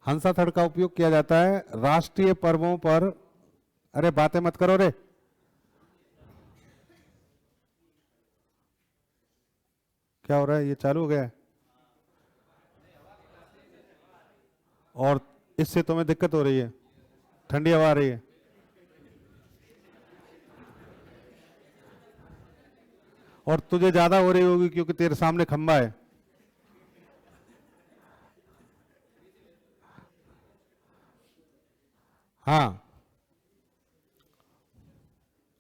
हंसा थर्ड का उपयोग किया जाता है राष्ट्रीय पर्वों पर। अरे बातें मत करो रे, क्या हो रहा है, ये चालू हो गया है? और इससे तुम्हें दिक्कत हो रही है, ठंडी हवा आ रही है। और तुझे ज्यादा हो रही होगी क्योंकि तेरे सामने खंबा है। हाँ,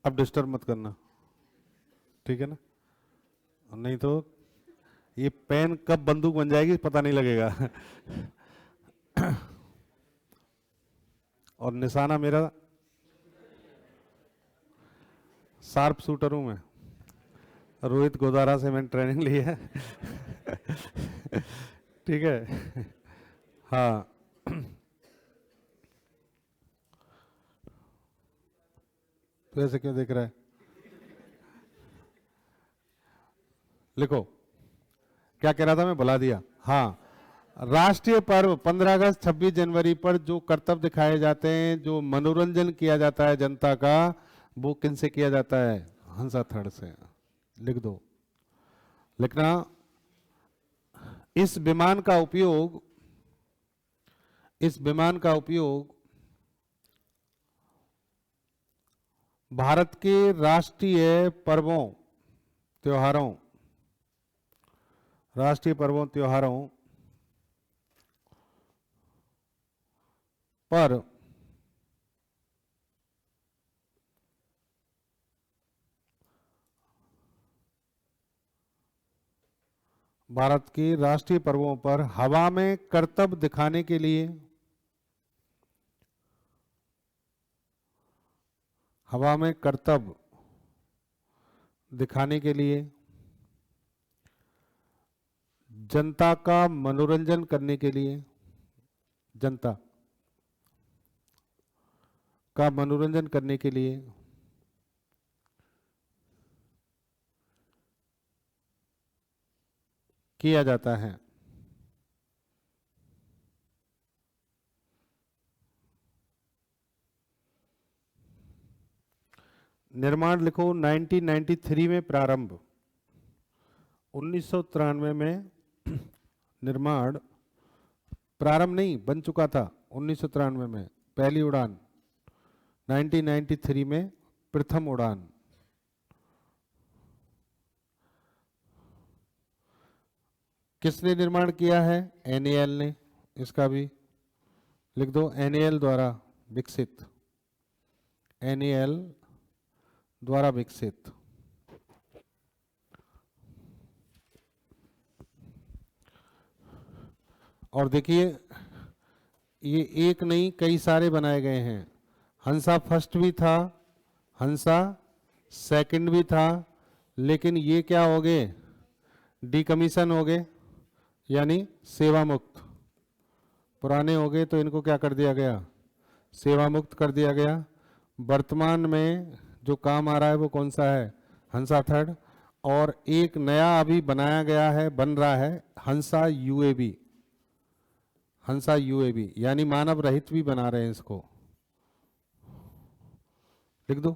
अब डिस्टर्ब मत करना, ठीक है ना? नहीं तो ये पेन कब बंदूक बन जाएगी पता नहीं लगेगा। और निशाना मेरा शार्प शूटर हूं मैं, रोहित गोदारा से मैंने ट्रेनिंग ली है। ठीक है, हाँ। तो ऐसे क्यों देख रहा है? लिखो, क्या कह रहा था मैं, भुला दिया। हाँ, राष्ट्रीय पर्व 15 अगस्त 26 जनवरी पर जो कर्तव्य दिखाए जाते हैं, जो मनोरंजन किया जाता है जनता का, वो किन से किया जाता है? हंसा थर्ड से। लिख दो, लिखना। इस विमान का उपयोग, इस विमान का उपयोग भारत के राष्ट्रीय पर्वों त्योहारों, राष्ट्रीय पर्वों त्योहारों पर भारत के राष्ट्रीय पर्वों पर हवा में करतब दिखाने के लिए, हवा में करतब दिखाने के लिए, जनता का मनोरंजन करने के लिए, जनता का मनोरंजन करने के लिए किया जाता है। निर्माण लिखो 1993 में प्रारंभ, 1993 में निर्माण, प्रारंभ नहीं बन चुका था 1993 में, पहली उड़ान 1993 में, प्रथम उड़ान। किसने निर्माण किया है? एनएएल ने, इसका भी लिख दो, एनएएल द्वारा विकसित, एनएएल द्वारा विकसित। और देखिए ये एक नहीं कई सारे बनाए गए हैं। हंसा फर्स्ट भी था, हंसा सेकंड भी था, लेकिन ये क्या हो गए, डीकमीशन हो गए, यानी सेवा मुक्त, पुराने हो गए तो इनको क्या कर दिया गया, सेवा मुक्त कर दिया गया। वर्तमान में जो काम आ रहा है वो कौन सा है, हंसा थर्ड। और एक नया अभी बनाया गया है, बन रहा है हंसा यूएवी, हंसा यूएवी यानी मानव रहित भी बना रहे हैं इसको, लिख दो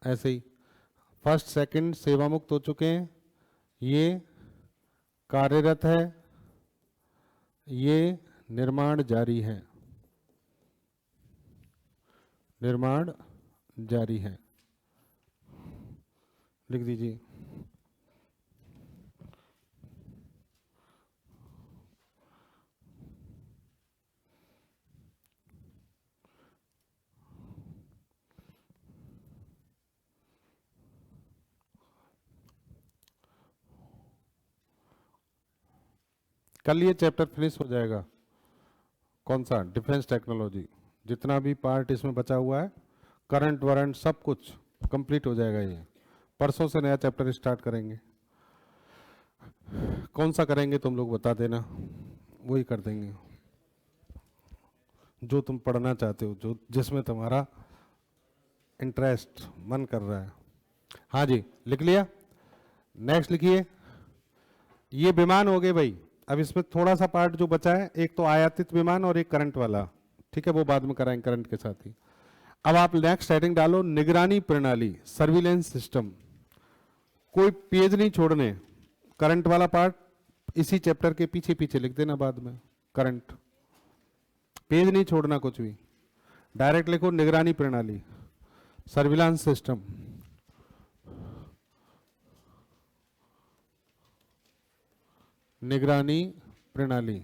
ऐसे ही। फर्स्ट सेकंड सेवा मुक्त हो चुके हैं, ये कार्यरत है, ये निर्माण जारी है, निर्माण जारी है, लिख दीजिए। कल ये चैप्टर फिनिश हो जाएगा। कौन सा, डिफेंस टेक्नोलॉजी, जितना भी पार्ट इसमें बचा हुआ है, करंट वारंट सब कुछ कंप्लीट हो जाएगा। ये परसों से नया चैप्टर स्टार्ट करेंगे। कौन सा करेंगे तुम लोग बता देना, वही कर देंगे जो तुम पढ़ना चाहते हो, जो जिसमें तुम्हारा इंटरेस्ट मन कर रहा है। हाँ जी, लिख लिया। नेक्स्ट लिखिए, ये विमान हो गए भाई। अब इसमें थोड़ा सा पार्ट जो बचा है, एक तो आयातित विमान और एक करंट वाला, ठीक है, वो बाद में कराएंगे करंट के साथ ही। अब आप नेक्स्ट हेडिंग डालो, निगरानी प्रणाली, सर्विलेंस सिस्टम। कोई पेज नहीं छोड़ने, करंट वाला पार्ट इसी चैप्टर के पीछे पीछे लिख देना बाद में, करंट, पेज नहीं छोड़ना कुछ भी, डायरेक्ट लिखो निगरानी प्रणाली, सर्विलांस सिस्टम। निगरानी प्रणाली,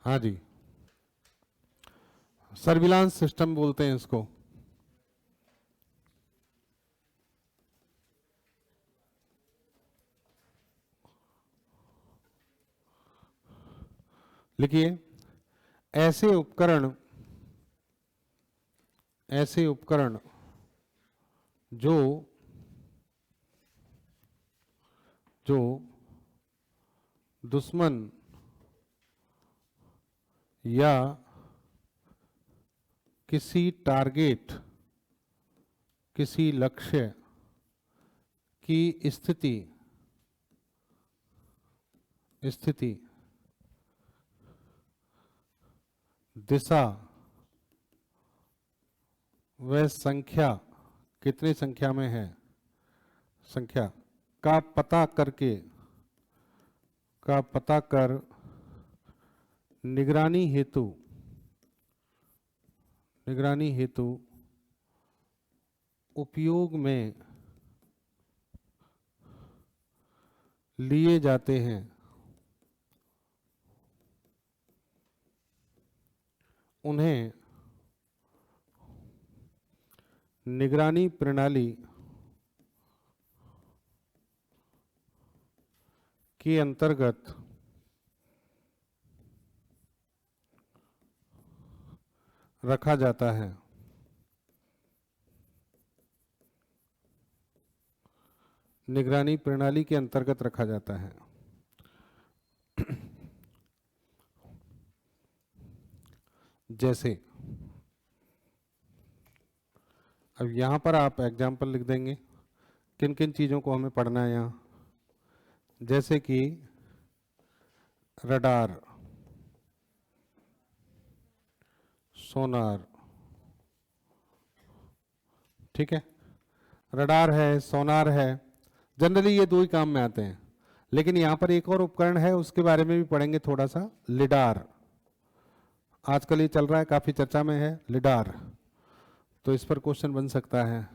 हाँ जी, सर्विलांस सिस्टम बोलते हैं इसको। लिखिए, ऐसे उपकरण, ऐसे उपकरण जो जो दुश्मन या किसी टारगेट, किसी लक्ष्य की स्थिति, दिशा व संख्या, कितनी संख्या में है, संख्या का पता कर निगरानी हेतु उपयोग में लिए जाते हैं, उन्हें निगरानी प्रणाली के अंतर्गत रखा जाता है। निगरानी प्रणाली के अंतर्गत रखा जाता है। जैसे अब यहां पर आप एग्जाम्पल लिख देंगे किन किन चीजों को हमें पढ़ना है यहां, जैसे कि रडार, सोनार, ठीक है, रडार है, सोनार है, जनरली ये दो ही काम में आते हैं। लेकिन यहां पर एक और उपकरण है, उसके बारे में भी पढ़ेंगे थोड़ा सा, लिडार। आजकल ये चल रहा है, काफी चर्चा में है लिडार, तो इस पर क्वेश्चन बन सकता है,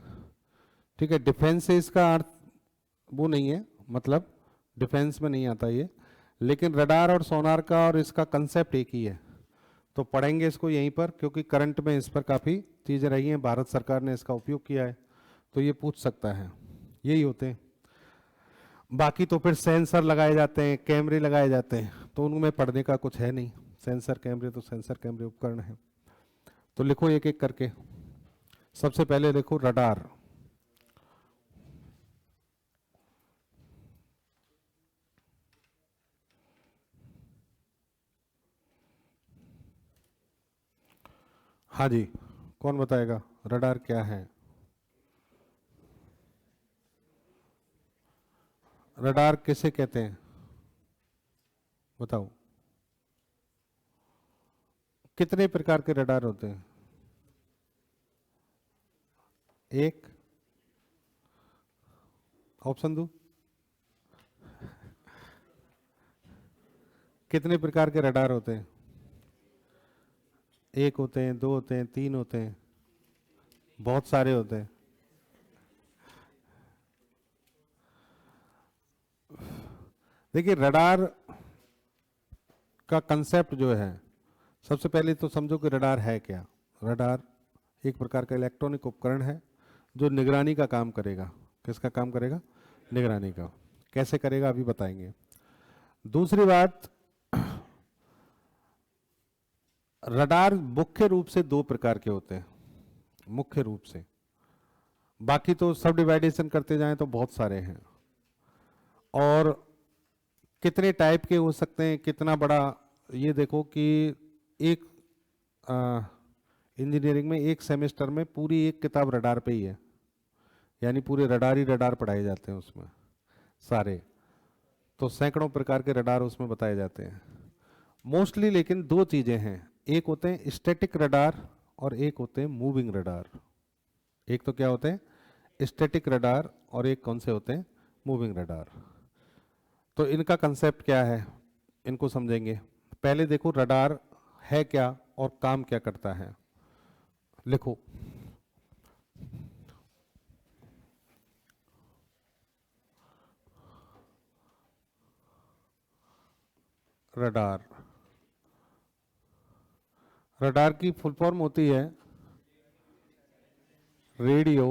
ठीक है। डिफेंस से इसका अर्थ वो नहीं है, मतलब डिफेंस में नहीं आता ये, लेकिन रडार और सोनार का और इसका कंसेप्ट एक ही है, तो पढ़ेंगे इसको यहीं पर, क्योंकि करंट में इस पर काफ़ी चीज़ें रही हैं, भारत सरकार ने इसका उपयोग किया है, तो ये पूछ सकता है, यही होते हैं। बाकी तो फिर सेंसर लगाए जाते हैं, कैमरे लगाए जाते हैं, तो उनमें पढ़ने का कुछ है नहीं। सेंसर कैमरे तो सेंसर कैमरे उपकरण है। तो लिखो एक एक करके। सबसे पहले देखो रडार। हाँ जी, कौन बताएगा रडार क्या है? रडार किसे कहते हैं बताओ? कितने प्रकार के रडार होते हैं? एक। ऑप्शन दो। कितने प्रकार के रडार होते हैं? एक होते हैं, दो होते हैं, तीन होते हैं, बहुत सारे होते हैं। देखिए रडार का कंसेप्ट जो है, सबसे पहले तो समझो कि रडार है क्या। रडार एक प्रकार का इलेक्ट्रॉनिक उपकरण है जो निगरानी का काम करेगा। किसका काम करेगा? निगरानी का। कैसे करेगा अभी बताएंगे। दूसरी बात, रडार मुख्य रूप से दो प्रकार के होते हैं, मुख्य रूप से। बाकी तो सब डिवाइडेशन करते जाएं तो बहुत सारे हैं। और कितने टाइप के हो सकते हैं, कितना बड़ा, ये देखो कि एक इंजीनियरिंग में एक सेमेस्टर में पूरी एक किताब रडार पे ही है, यानी पूरे रडार ही रडार पढ़ाए जाते हैं उसमें सारे। तो सैकड़ों प्रकार के रडार उसमें बताए जाते हैं मोस्टली। लेकिन दो चीजें हैं, एक होते हैं स्टैटिक रडार और एक होते हैं मूविंग रडार। एक तो क्या होते हैं? स्टैटिक रडार, और एक कौन से होते हैं? Moving radar. तो इनका कंसेप्ट क्या है, इनको समझेंगे। पहले देखो रडार है क्या और काम क्या करता है। लिखो। रडार, रडार की फुल फॉर्म होती है रेडियो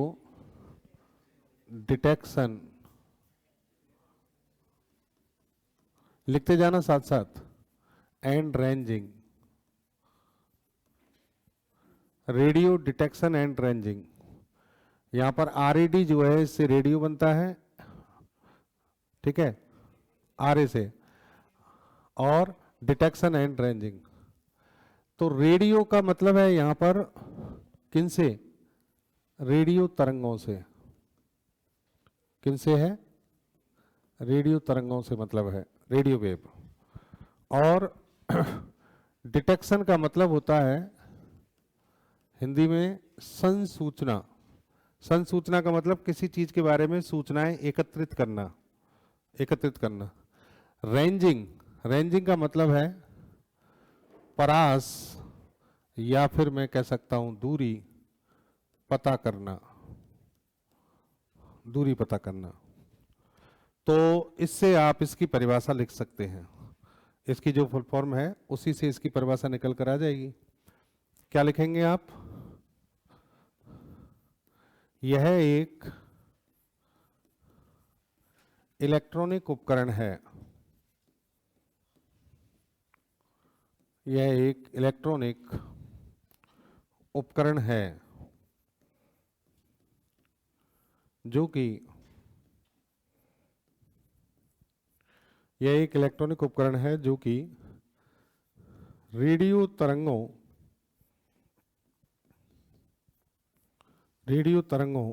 डिटेक्शन, लिखते जाना साथ साथ, and ranging. Radio detection and ranging. यहां पर आरएडी जो है इससे रेडियो बनता है, ठीक है, आरए से, और डिटेक्शन एंड रेंजिंग। तो रेडियो का मतलब है यहां पर किन से? रेडियो तरंगों से। किन से है? रेडियो तरंगों से मतलब है रेडियो वेव। और डिटेक्शन का मतलब होता है हिंदी में संसूचना। संसूचना का मतलब किसी चीज के बारे में सूचनाएं एकत्रित करना, एकत्रित करना। रेंजिंग, रेंजिंग का मतलब है परास, या फिर मैं कह सकता हूं दूरी पता करना, दूरी पता करना। तो इससे आप इसकी परिभाषा लिख सकते हैं। इसकी जो फुल फॉर्म है उसी से इसकी परिभाषा निकल कर आ जाएगी। क्या लिखेंगे आप? यह एक इलेक्ट्रॉनिक उपकरण है, यह एक इलेक्ट्रॉनिक उपकरण है जो कि, यह एक इलेक्ट्रॉनिक उपकरण है जो कि रेडियो तरंगों, रेडियो तरंगों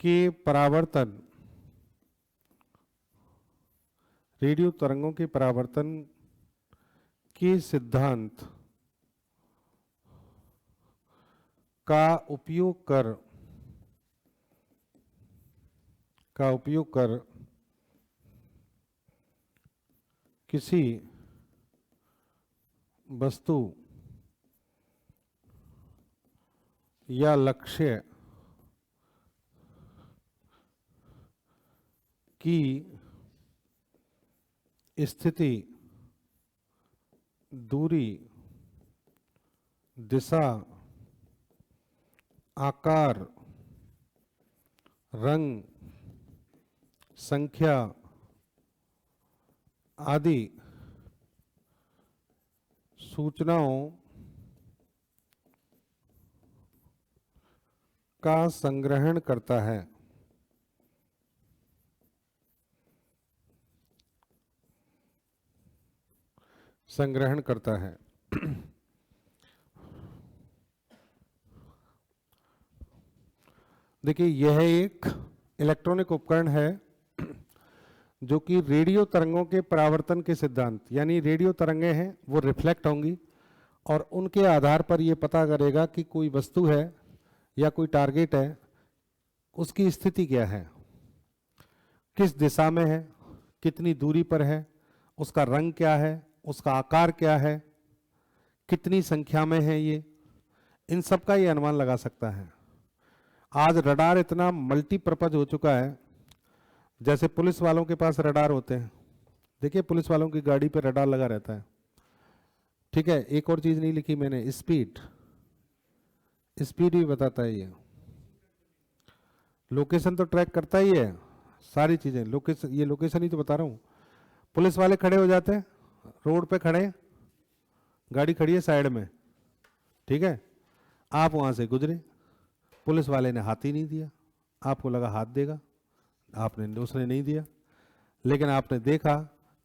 के परावर्तन, रेडियो तरंगों के परावर्तन के सिद्धांत का उपयोग कर, का उपयोग कर किसी वस्तु या लक्ष्य की स्थिति, दूरी, दिशा, आकार, रंग, संख्या आदि सूचनाओं का संग्रहण करता है। संग्रहण करता है। देखिए, यह एक इलेक्ट्रॉनिक उपकरण है जो कि रेडियो तरंगों के परावर्तन के सिद्धांत, यानी रेडियो तरंगें हैं वो रिफ्लेक्ट होंगी और उनके आधार पर ये पता करेगा कि कोई वस्तु है या कोई टारगेट है, उसकी स्थिति क्या है, किस दिशा में है, कितनी दूरी पर है, उसका रंग क्या है, उसका आकार क्या है, कितनी संख्या में है, ये इन सब का ये अनुमान लगा सकता है। आज रडार इतना मल्टीपर्पज हो चुका है, जैसे पुलिस वालों के पास रडार होते हैं। देखिए, पुलिस वालों की गाड़ी पे रडार लगा रहता है। ठीक है, एक और चीज नहीं लिखी मैंने, स्पीड। स्पीड भी बताता है ये, लोकेशन तो ट्रैक करता ही है, सारी चीजें लोकेशन, ये लोकेशन ही तो बता रहा हूँ। पुलिस वाले खड़े हो जाते हैं, रोड पे खड़े, गाड़ी खड़ी है साइड में, ठीक है, आप वहां से गुजरे, पुलिस वाले ने हाथ ही नहीं दिया, आपको लगा हाथ देगा, आपने उसने नहीं दिया, लेकिन आपने देखा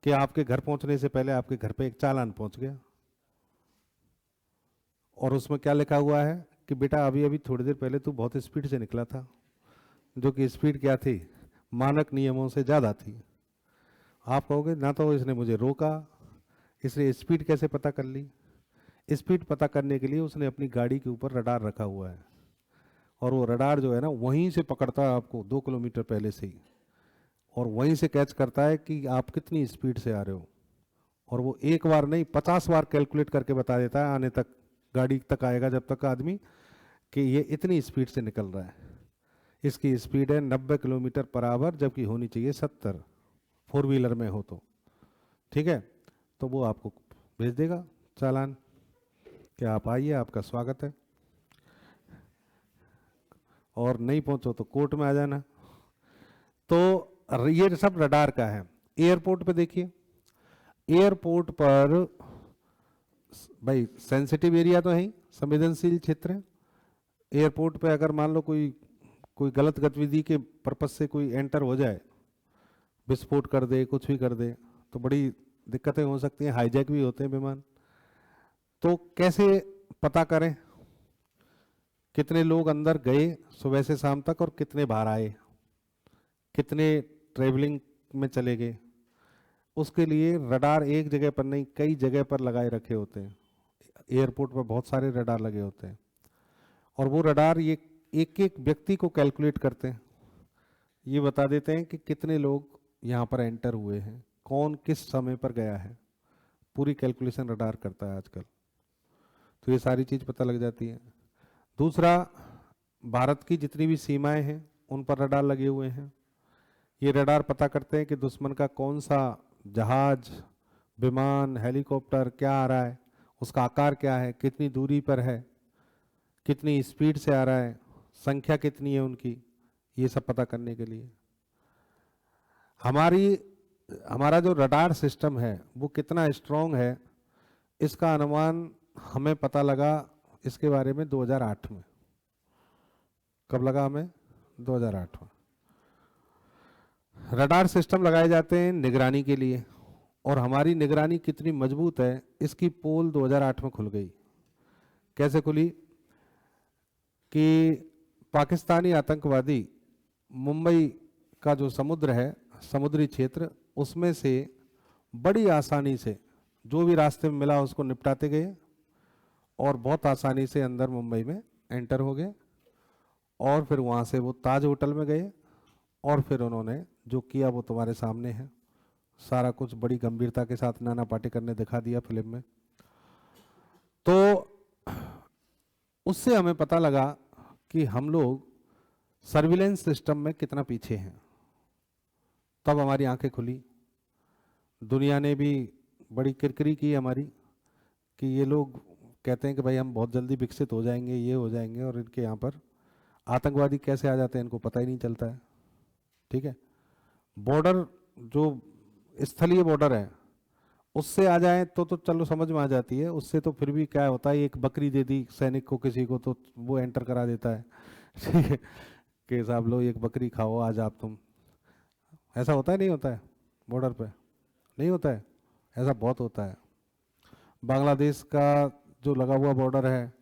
कि आपके घर पहुंचने से पहले आपके घर पे एक चालान पहुंच गया और उसमें क्या लिखा हुआ है कि बेटा अभी अभी थोड़ी देर पहले तू बहुत स्पीड से निकला था, जो कि स्पीड क्या थी, मानक नियमों से ज़्यादा थी। आप कहोगे ना तो इसने मुझे रोका, इसने स्पीड कैसे पता कर ली? स्पीड पता करने के लिए उसने अपनी गाड़ी के ऊपर रडार रखा हुआ है और वो रडार जो है ना वहीं से पकड़ता है आपको 2 किलोमीटर पहले से ही, और वहीं से कैच करता है कि आप कितनी स्पीड से आ रहे हो, और वो एक बार नहीं 50 बार कैलकुलेट करके बता देता है आने तक, गाड़ी तक आएगा जब तक आदमी, कि ये इतनी स्पीड से निकल रहा है। इसकी स्पीड है 90 किलोमीटर पर आवर, जबकि होनी चाहिए 70, 4 व्हीलर में हो तो। ठीक है, तो वो आपको भेज देगा चालान कि आप आइए, आपका स्वागत है, और नहीं पहुंचो तो कोर्ट में आ जाना। तो ये सब रडार का है। एयरपोर्ट पे देखिए, एयरपोर्ट पर भाई सेंसिटिव एरिया तो है ही, संवेदनशील क्षेत्र है। एयरपोर्ट पे अगर मान लो कोई कोई गलत गतिविधि के पर्पज से कोई एंटर हो जाए, विस्फोट कर दे, कुछ भी कर दे, तो बड़ी दिक्कतें हो सकती हैं, हाईजैक भी होते हैं विमान। तो कैसे पता करें कितने लोग अंदर गए सुबह से शाम तक और कितने बाहर आए, कितने ट्रेवलिंग में चले गए? उसके लिए रडार एक जगह पर नहीं, कई जगह पर लगाए रखे होते हैं। एयरपोर्ट पर बहुत सारे रडार लगे होते हैं और वो रडार ये एक एक व्यक्ति को कैलकुलेट करते हैं, ये बता देते हैं कि कितने लोग यहाँ पर एंटर हुए हैं, कौन किस समय पर गया है, पूरी कैलकुलेशन रडार करता है आजकल। तो ये सारी चीज़ पता लग जाती है। दूसरा, भारत की जितनी भी सीमाएं हैं उन पर रडार लगे हुए हैं। ये रडार पता करते हैं कि दुश्मन का कौन सा जहाज, विमान, हेलीकॉप्टर क्या आ रहा है, उसका आकार क्या है, कितनी दूरी पर है, कितनी स्पीड से आ रहा है, संख्या कितनी है उनकी, ये सब पता करने के लिए हमारी हमारा जो रडार सिस्टम है वो कितना स्ट्रांग है, इसका अनुमान हमें पता लगा इसके बारे में 2008 में। कब लगा हमें? 2008 में। रडार सिस्टम लगाए जाते हैं निगरानी के लिए, और हमारी निगरानी कितनी मजबूत है इसकी पोल 2008 में खुल गई। कैसे खुली? कि पाकिस्तानी आतंकवादी मुंबई का जो समुद्र है, समुद्री क्षेत्र, उसमें से बड़ी आसानी से जो भी रास्ते में मिला उसको निपटाते गए और बहुत आसानी से अंदर मुंबई में एंटर हो गए, और फिर वहाँ से वो ताज होटल में गए और फिर उन्होंने जो किया वो तुम्हारे सामने है, सारा कुछ बड़ी गंभीरता के साथ नाना पाटेकर ने दिखा दिया फिल्म में। तो उससे हमें पता लगा कि हम लोग सर्विलेंस सिस्टम में कितना पीछे हैं। तब हमारी आंखें खुली, दुनिया ने भी बड़ी किरकिरी की हमारी कि ये लोग कहते हैं कि भाई हम बहुत जल्दी विकसित हो जाएंगे, ये हो जाएंगे, और इनके यहाँ पर आतंकवादी कैसे आ जाते हैं इनको पता ही नहीं चलता है। ठीक है, बॉर्डर जो स्थलीय बॉर्डर है उससे आ जाए तो चलो समझ में आ जाती है, उससे तो फिर भी क्या होता है, एक बकरी दे दी सैनिक को किसी को तो वो एंटर करा देता है। ठीक है, कि साहब लो एक बकरी खाओ आज आप तुम। ऐसा होता है नहीं होता है बॉर्डर पे? नहीं होता है, ऐसा बहुत होता है। बांग्लादेश का जो लगा हुआ बॉर्डर है,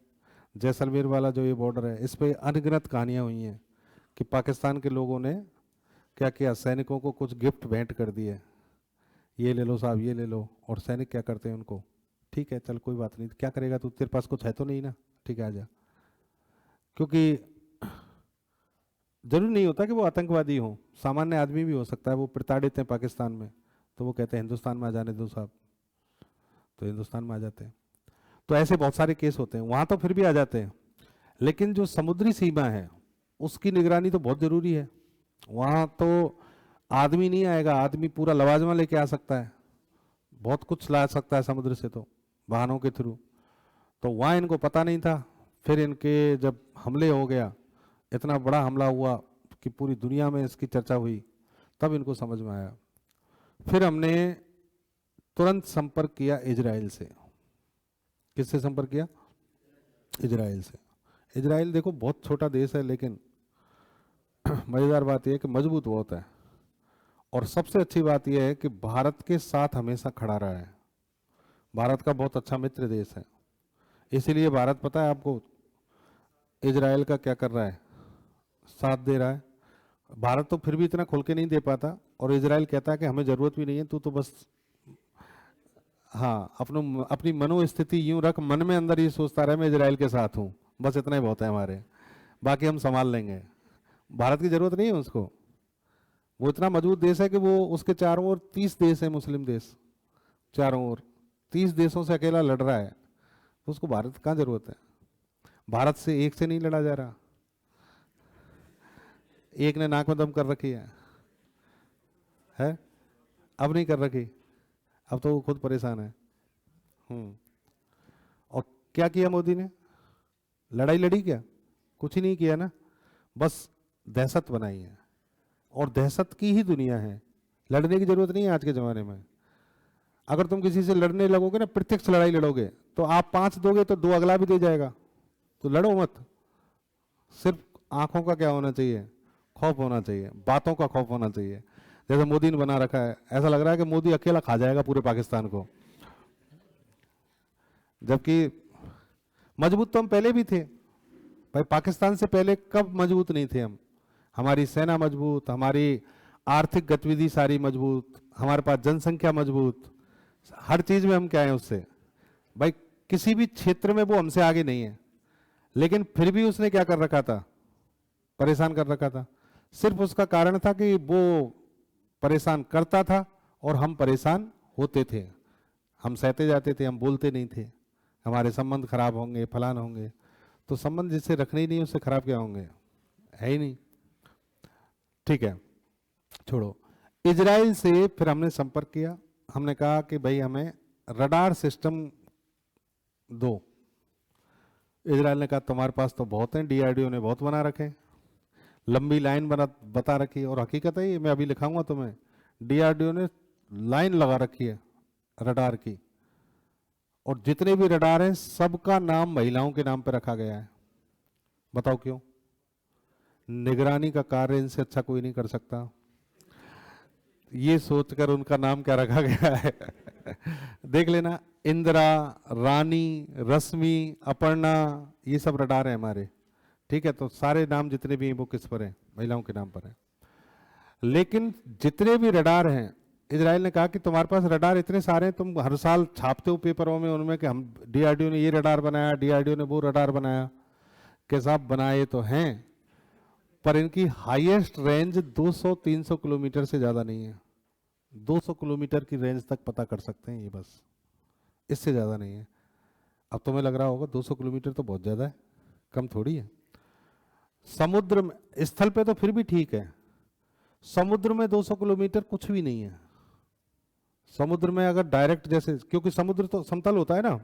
जैसलमेर वाला जो ये बॉर्डर है, इस पे अनगिनत कहानियां हुई हैं कि पाकिस्तान के लोगों ने क्या किया, सैनिकों को कुछ गिफ्ट भेंट कर दिए, ये ले लो साहब ये ले लो, और सैनिक क्या करते हैं उनको, ठीक है चल कोई बात नहीं, क्या करेगा तू, तेरे पास कुछ है तो नहीं ना, ठीक है आजा। क्योंकि जरूरी नहीं होता कि वो आतंकवादी हो, सामान्य आदमी भी हो सकता है, वो प्रताड़ित हैं पाकिस्तान में, तो वो कहते हैं हिंदुस्तान में आ जाने दो साहब, तो हिंदुस्तान में आ जाते हैं। तो ऐसे बहुत सारे केस होते हैं, वहां तो फिर भी आ जाते हैं, लेकिन जो समुद्री सीमा है उसकी निगरानी तो बहुत जरूरी है। वहां तो आदमी नहीं आएगा, आदमी पूरा लवाजमा लेके आ सकता है, बहुत कुछ ला सकता है समुद्र से तो वाहनों के थ्रू। तो वहाँ इनको पता नहीं था, फिर इनके जब हमले हो गया, इतना बड़ा हमला हुआ कि पूरी दुनिया में इसकी चर्चा हुई, तब इनको समझ में आया। फिर हमने तुरंत संपर्क किया इजराइल से। किससे संपर्क किया? इजराइल से। इजराइल देखो बहुत छोटा देश है, लेकिन मज़ेदार बात यह है कि मजबूत बहुत है, और सबसे अच्छी बात यह है कि भारत के साथ हमेशा खड़ा रहा है। भारत का बहुत अच्छा मित्र देश है, इसीलिए भारत पता है आपको इजराइल का क्या कर रहा है, साथ दे रहा है। भारत तो फिर भी इतना खुल के नहीं दे पाता, और इजराइल कहता है कि हमें जरूरत भी नहीं है, तू तो बस हाँ अपनी मनोस्थिति यूं रख, मन में अंदर ये सोचता रहे मैं इजराइल के साथ हूँ, बस इतना ही बहुत है हमारे, बाकी हम संभाल लेंगे। भारत की जरूरत नहीं है उसको, वो इतना मजबूत देश है कि वो उसके चारों ओर 30 देश है, मुस्लिम देश चारों ओर, 30 देशों से अकेला लड़ रहा है, तो उसको भारत कहाँ जरूरत है? भारत से एक से नहीं लड़ा जा रहा, एक ने नाक में दम कर रखी है? अब नहीं कर रखी, अब तो वो खुद परेशान है। और क्या किया मोदी ने? लड़ाई लड़ी क्या? कुछ ही नहीं किया ना, बस दहशत बनाई है, और दहशत की ही दुनिया है, लड़ने की जरूरत नहीं है आज के ज़माने में। अगर तुम किसी से लड़ने लगोगे ना, प्रत्यक्ष लड़ाई लड़ोगे, तो आप 5 दोगे तो 2 अगला भी दे जाएगा, तो लड़ो मत। सिर्फ आंखों का क्या होना चाहिए? खौफ होना चाहिए, बातों का खौफ होना चाहिए। जैसे मोदी ने बना रखा है, ऐसा लग रहा है कि मोदी अकेला खा जाएगा पूरे पाकिस्तान को, जबकि मजबूत तो हम पहले भी थे भाई। पाकिस्तान से पहले कब मजबूत नहीं थे हम? हमारी सेना मजबूत, हमारी आर्थिक गतिविधि सारी मजबूत, हमारे पास जनसंख्या मजबूत, हर चीज में हम क्या है उससे भाई, किसी भी क्षेत्र में वो हमसे आगे नहीं है। लेकिन फिर भी उसने क्या कर रखा था? परेशान कर रखा था। सिर्फ उसका कारण था कि वो परेशान करता था और हम परेशान होते थे, हम सहते जाते थे, हम बोलते नहीं थे, हमारे संबंध खराब होंगे, फलान होंगे। तो संबंध जिससे रखने ही नहीं उससे खराब क्या होंगे? है ही नहीं। ठीक है, छोड़ो। इजराइल से फिर हमने संपर्क किया, हमने कहा कि भाई हमें रडार सिस्टम दो। इजराइल ने कहा तुम्हारे पास तो बहुत हैं, डीआरडीओ ने बहुत बना रखे, लंबी लाइन बता रखी, और हकीकत है ये, मैं अभी लिखाऊंगा तुम्हें, डीआरडीओ ने लाइन लगा रखी है रडार की, और जितने भी रडार हैं सबका नाम महिलाओं के नाम पर रखा गया है। बताओ क्यों? निगरानी का कार्य इनसे अच्छा कोई नहीं कर सकता, ये सोचकर उनका नाम क्या रखा गया है। देख लेना, इंदिरा, रानी, रश्मि, अपर्णा, ये सब रडार है हमारे। ठीक है, तो सारे नाम जितने भी हैं वो किस पर हैं? महिलाओं के नाम पर है। लेकिन जितने भी रडार हैं, इजराइल ने कहा कि तुम्हारे पास रडार इतने सारे हैं, तुम हर साल छापते हो पेपरों में उनमें कि हम डीआरडीओ ने ये रडार बनाया, डीआरडीओ ने वो रडार बनाया, कि साहब बनाए तो हैं, पर इनकी हाईएस्ट रेंज 200-300 किलोमीटर से ज़्यादा नहीं है। 200 किलोमीटर की रेंज तक पता कर सकते हैं ये, बस इससे ज़्यादा नहीं है। अब तुम्हें लग रहा होगा 200 किलोमीटर तो बहुत ज़्यादा है, कम थोड़ी है। समुद्र में, स्थल पे तो फिर भी ठीक है, समुद्र में 200 किलोमीटर कुछ भी नहीं है। समुद्र में अगर डायरेक्ट, जैसे क्योंकि समुद्र तो समतल होता है ना,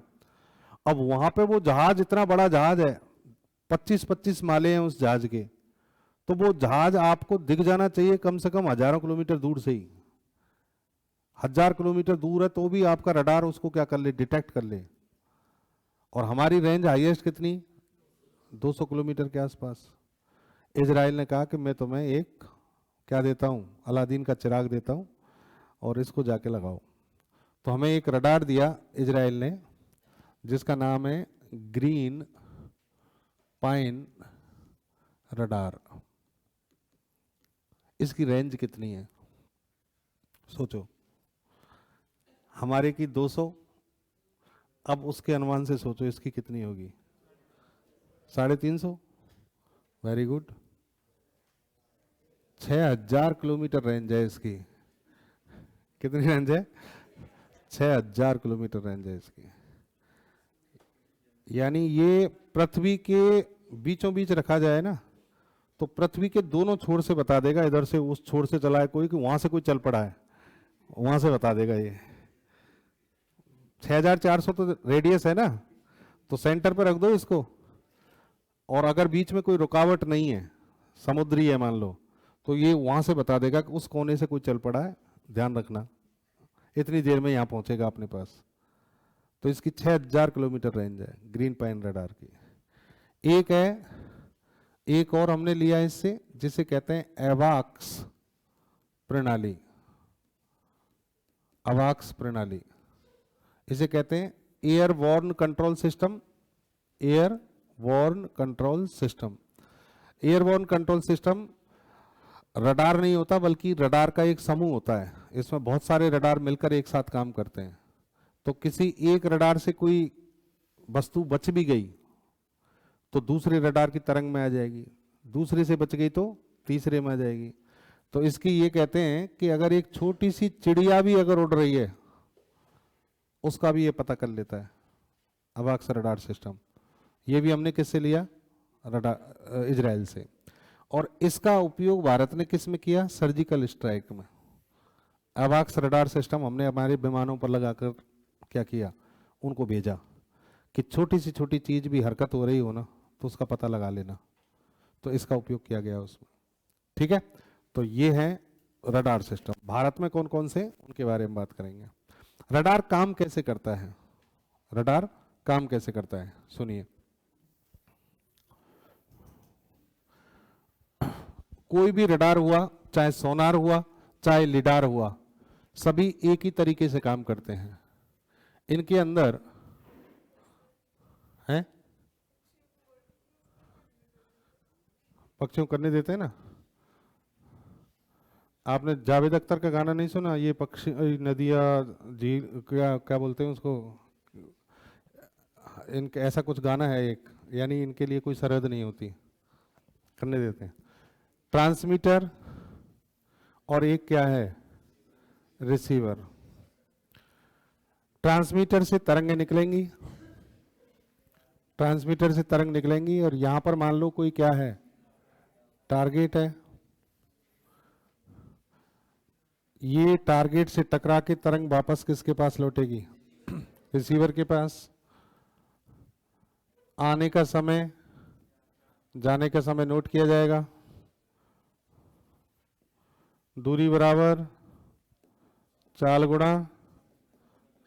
अब वहां पे वो जहाज, इतना बड़ा जहाज है, 25-25 माले हैं उस जहाज के, तो वो जहाज आपको दिख जाना चाहिए कम से कम हजारों किलोमीटर दूर से ही। 1000 किलोमीटर दूर है तो भी आपका रडार उसको क्या कर ले, डिटेक्ट कर ले। और हमारी रेंज हाईएस्ट कितनी, 200 किलोमीटर के आसपास। इजराइल ने कहा कि मैं तुम्हें एक क्या देता हूं, अलादीन का चिराग देता हूं और इसको जाके लगाओ। तो हमें एक रडार दिया इजराइल ने जिसका नाम है ग्रीन पाइन रडार। इसकी रेंज कितनी है सोचो, हमारे की 200, अब उसके अनुमान से सोचो इसकी कितनी होगी, 350। वेरी गुड, 6000 किलोमीटर रेंज है इसकी। कितनी रेंज है, 6000 किलोमीटर रेंज है इसकी। यानी ये पृथ्वी के बीचों बीच रखा जाए ना तो पृथ्वी के दोनों छोर से बता देगा, इधर से उस छोर से चला है कोई कि वहां से कोई चल पड़ा है, वहां से बता देगा ये। 6400 तो रेडियस है ना, तो सेंटर पर रख दो इसको, और अगर बीच में कोई रुकावट नहीं है, समुद्री है मान लो, तो ये वहां से बता देगा कि उस कोने से कोई चल पड़ा है, ध्यान रखना, इतनी देर में यहां पहुंचेगा अपने पास। तो इसकी 6000 किलोमीटर रेंज है ग्रीन पाइन रडार की। एक है, एक और हमने लिया इससे जिसे कहते हैं एवाक्स प्रणाली। अवाक्स प्रणाली इसे कहते हैं airborne control system. Airborne control system, airborne control system radar नहीं होता बल्कि रडार का एक समूह होता है। इसमें बहुत सारे रडार मिलकर एक साथ काम करते हैं। तो किसी एक रडार से कोई वस्तु बच भी गई तो दूसरे रडार की तरंग में आ जाएगी, दूसरे से बच गई तो तीसरे में आ जाएगी। तो इसकी ये कहते हैं कि अगर एक छोटी सी चिड़िया भी अगर उड़ रही है उसका भी ये पता कर लेता है, अवाक्स रडार सिस्टम। ये भी हमने किससे लिया, रडार इजराइल से। और इसका उपयोग भारत ने किस में किया, सर्जिकल स्ट्राइक में। अवाक्स रडार सिस्टम हमने हमारे विमानों पर लगाकर क्या किया, उनको भेजा कि छोटी सी छोटी चीज भी हरकत हो रही हो ना तो उसका पता लगा लेना। तो इसका उपयोग किया गया उसमें, ठीक है। तो ये है रडार सिस्टम। भारत में कौन कौन से, उनके बारे में बात करेंगे। रडार काम कैसे करता है, रडार काम कैसे करता है सुनिए। कोई भी रडार हुआ, चाहे सोनार हुआ, चाहे लिडार हुआ, सभी एक ही तरीके से काम करते हैं। इनके अंदर है, पक्षियों करने देते हैं ना। आपने जावेद अख्तर का गाना नहीं सुना, ये पक्षी नदियाँ झील क्या क्या बोलते हैं उसको, इनका ऐसा कुछ गाना है एक, यानी इनके लिए कोई सरहद नहीं होती, करने देते हैं। ट्रांसमीटर और एक क्या है, रिसीवर। ट्रांसमीटर से तरंगें निकलेंगी, ट्रांसमीटर से तरंग निकलेंगी और यहां पर मान लो कोई क्या है, टारगेट है। ये टारगेट से टकरा के तरंग वापस किसके पास लौटेगी, रिसीवर के पास। आने का समय, जाने का समय नोट किया जाएगा। दूरी बराबर चाल गुणा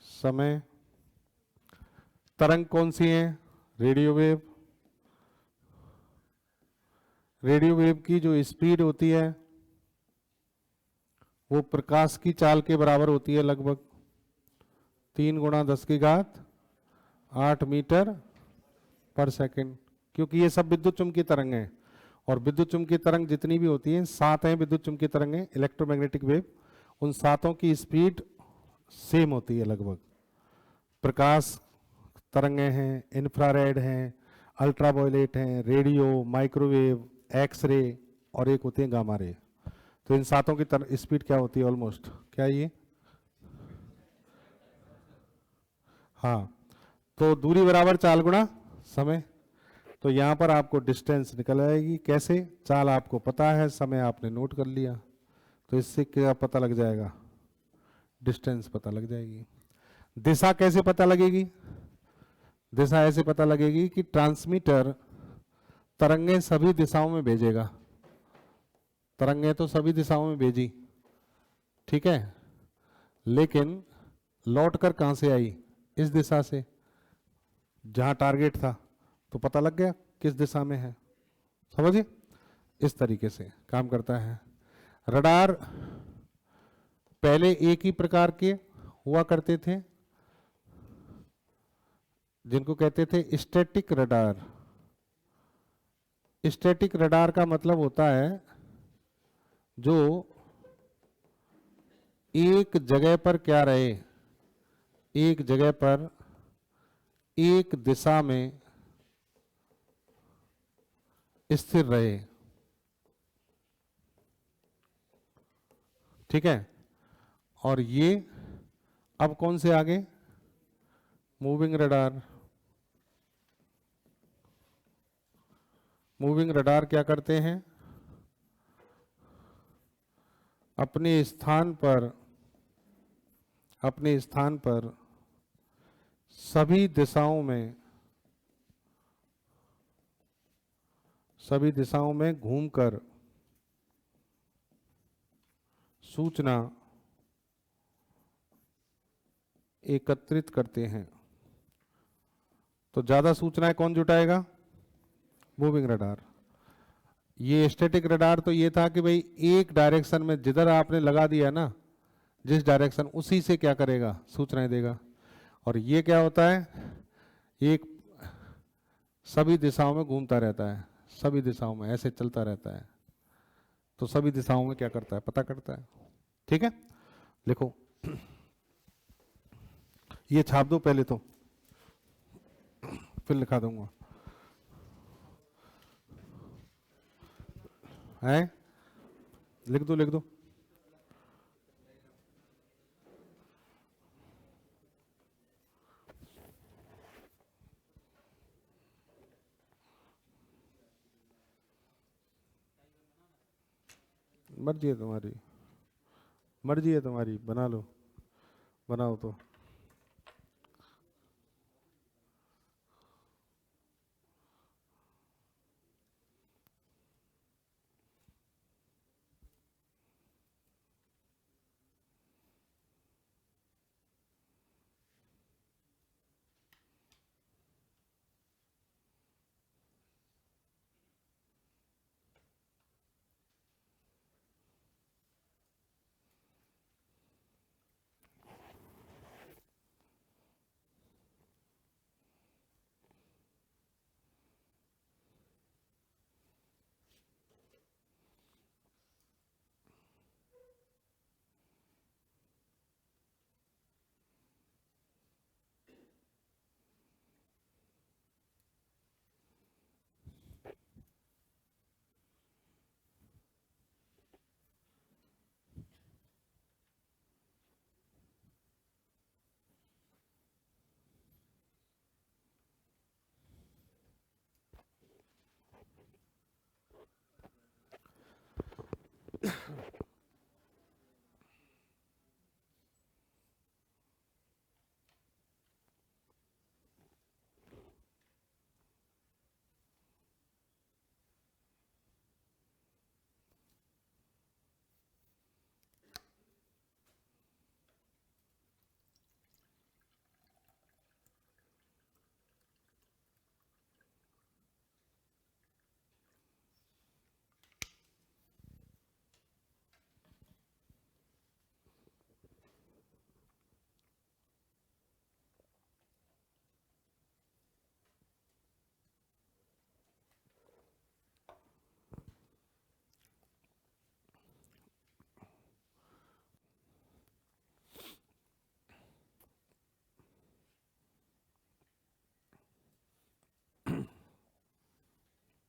समय। तरंग कौन सी है, रेडियो वेव। रेडियो वेव की जो स्पीड होती है वो प्रकाश की चाल के बराबर होती है, लगभग 3 × 10⁸ मीटर पर सेकंड। क्योंकि ये सब विद्युत चुम्बकीय तरंग है और विद्युत चुम्बकीय तरंग जितनी भी होती हैं, 7 हैं विद्युत चुम्बकीय तरंगें, इलेक्ट्रोमैग्नेटिक वेव, उन 7 की स्पीड सेम होती है लगभग। प्रकाश तरंगें हैं, इंफ्रारेड हैं, अल्ट्रावायलेट हैं, रेडियो, माइक्रोवेव, एक्सरे और एक होती है गामा रे। तो इन 7 की स्पीड क्या होती है, ऑलमोस्ट क्या ये, हाँ। तो दूरी बराबर चाल गुणा समय। तो यहां पर आपको डिस्टेंस निकल आएगी, कैसे, चाल आपको पता है, समय आपने नोट कर लिया, तो इससे क्या पता लग जाएगा, डिस्टेंस पता लग जाएगी। दिशा कैसे पता लगेगी, दिशा ऐसे पता लगेगी कि ट्रांसमीटर तरंगें सभी दिशाओं में भेजेगा, तरंगें तो सभी दिशाओं में भेजी, ठीक है, लेकिन लौट कर कहां से आई? इस दिशा से, जहां टारगेट था, तो पता लग गया किस दिशा में है। समझिए, इस तरीके से काम करता है रडार। पहले एक ही प्रकार के हुआ करते थे जिनको कहते थे स्टैटिक रडार। स्टैटिक रडार का मतलब होता है जो एक जगह पर क्या रहे, एक जगह पर एक दिशा में स्थिर रहे, ठीक है। और ये अब कौन से आगे? Moving radar. मूविंग रडार क्या करते हैं? अपने स्थान पर, अपने स्थान पर सभी दिशाओं में, सभी दिशाओं में घूमकर सूचना एकत्रित करते हैं। तो ज्यादा सूचनाएं कौन जुटाएगा? Moving radar. ये स्टैटिक रडार तो ये था कि भाई एक डायरेक्शन में जिधर आपने लगा दिया ना, जिस डायरेक्शन, उसी से क्या करेगा? सूचनाएं देगा। और ये क्या होता है? एक सभी दिशाओं में घूमता रहता है, सभी दिशाओं में ऐसे चलता रहता है। तो सभी दिशाओं में क्या करता है? पता करता है, ठीक है। लिखो, ये छाप दो पहले तो, फिर लिखा दूंगा। है, लिख दो लिख दो। मर्जी है तुम्हारी, मर्जी है तुम्हारी, बना लो, बनाओ तो।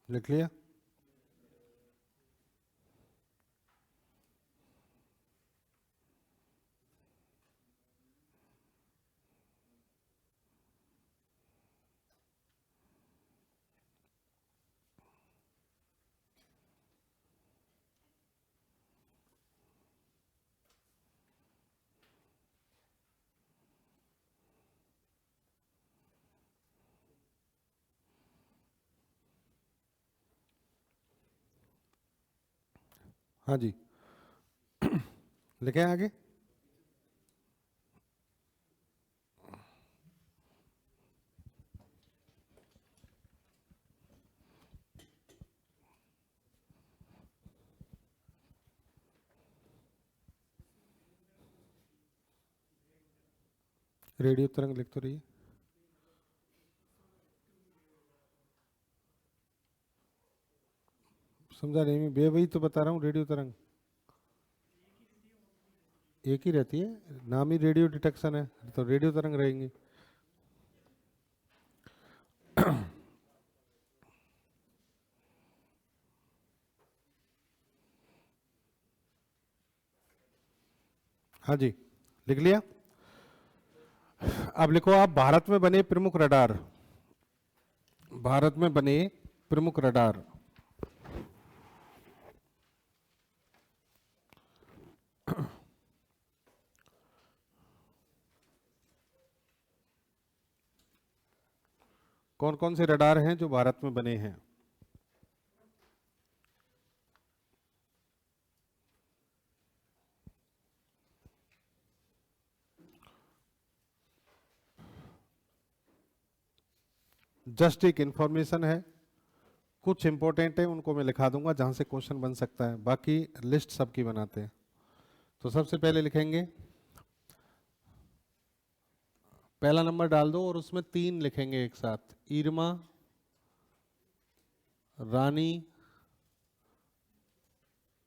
लिख लिया? हाँ जी, लिखें आगे। रेडियो तरंग लिख तो रही है। समझा नहीं मैं, वही तो बता रहा हूँ, रेडियो तरंग एक ही रहती है, नाम ही रेडियो डिटेक्शन है, तो रेडियो तरंग रहेंगी। हाँ जी, लिख लिया। अब लिखो आप, भारत में बने प्रमुख रडार। भारत में बने प्रमुख रडार। कौन कौन से रडार हैं जो भारत में बने हैं? जस्ट एक इंफॉर्मेशन है, कुछ इंपॉर्टेंट है उनको मैं लिखा दूंगा जहां से क्वेश्चन बन सकता है, बाकी लिस्ट सबकी बनाते हैं। तो सबसे पहले लिखेंगे, पहला नंबर डाल दो और उसमें 3 लिखेंगे एक साथ, इरमा, रानी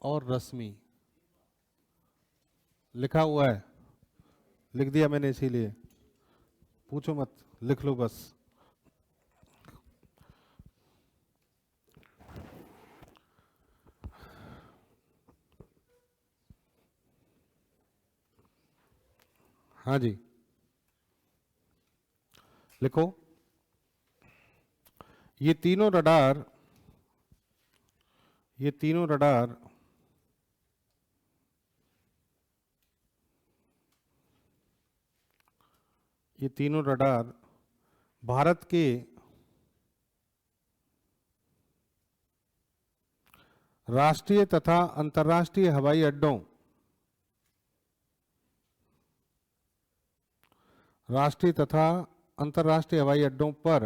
और रश्मि। लिखा हुआ है, लिख दिया मैंने, इसीलिए पूछो मत, लिख लो बस। हाँ जी, लिखो, ये तीनों रडार, ये तीनों रडार ये तीनों रडार भारत के राष्ट्रीय तथा अंतर्राष्ट्रीय हवाई अड्डों, राष्ट्रीय तथा अंतर्राष्ट्रीय हवाई अड्डों पर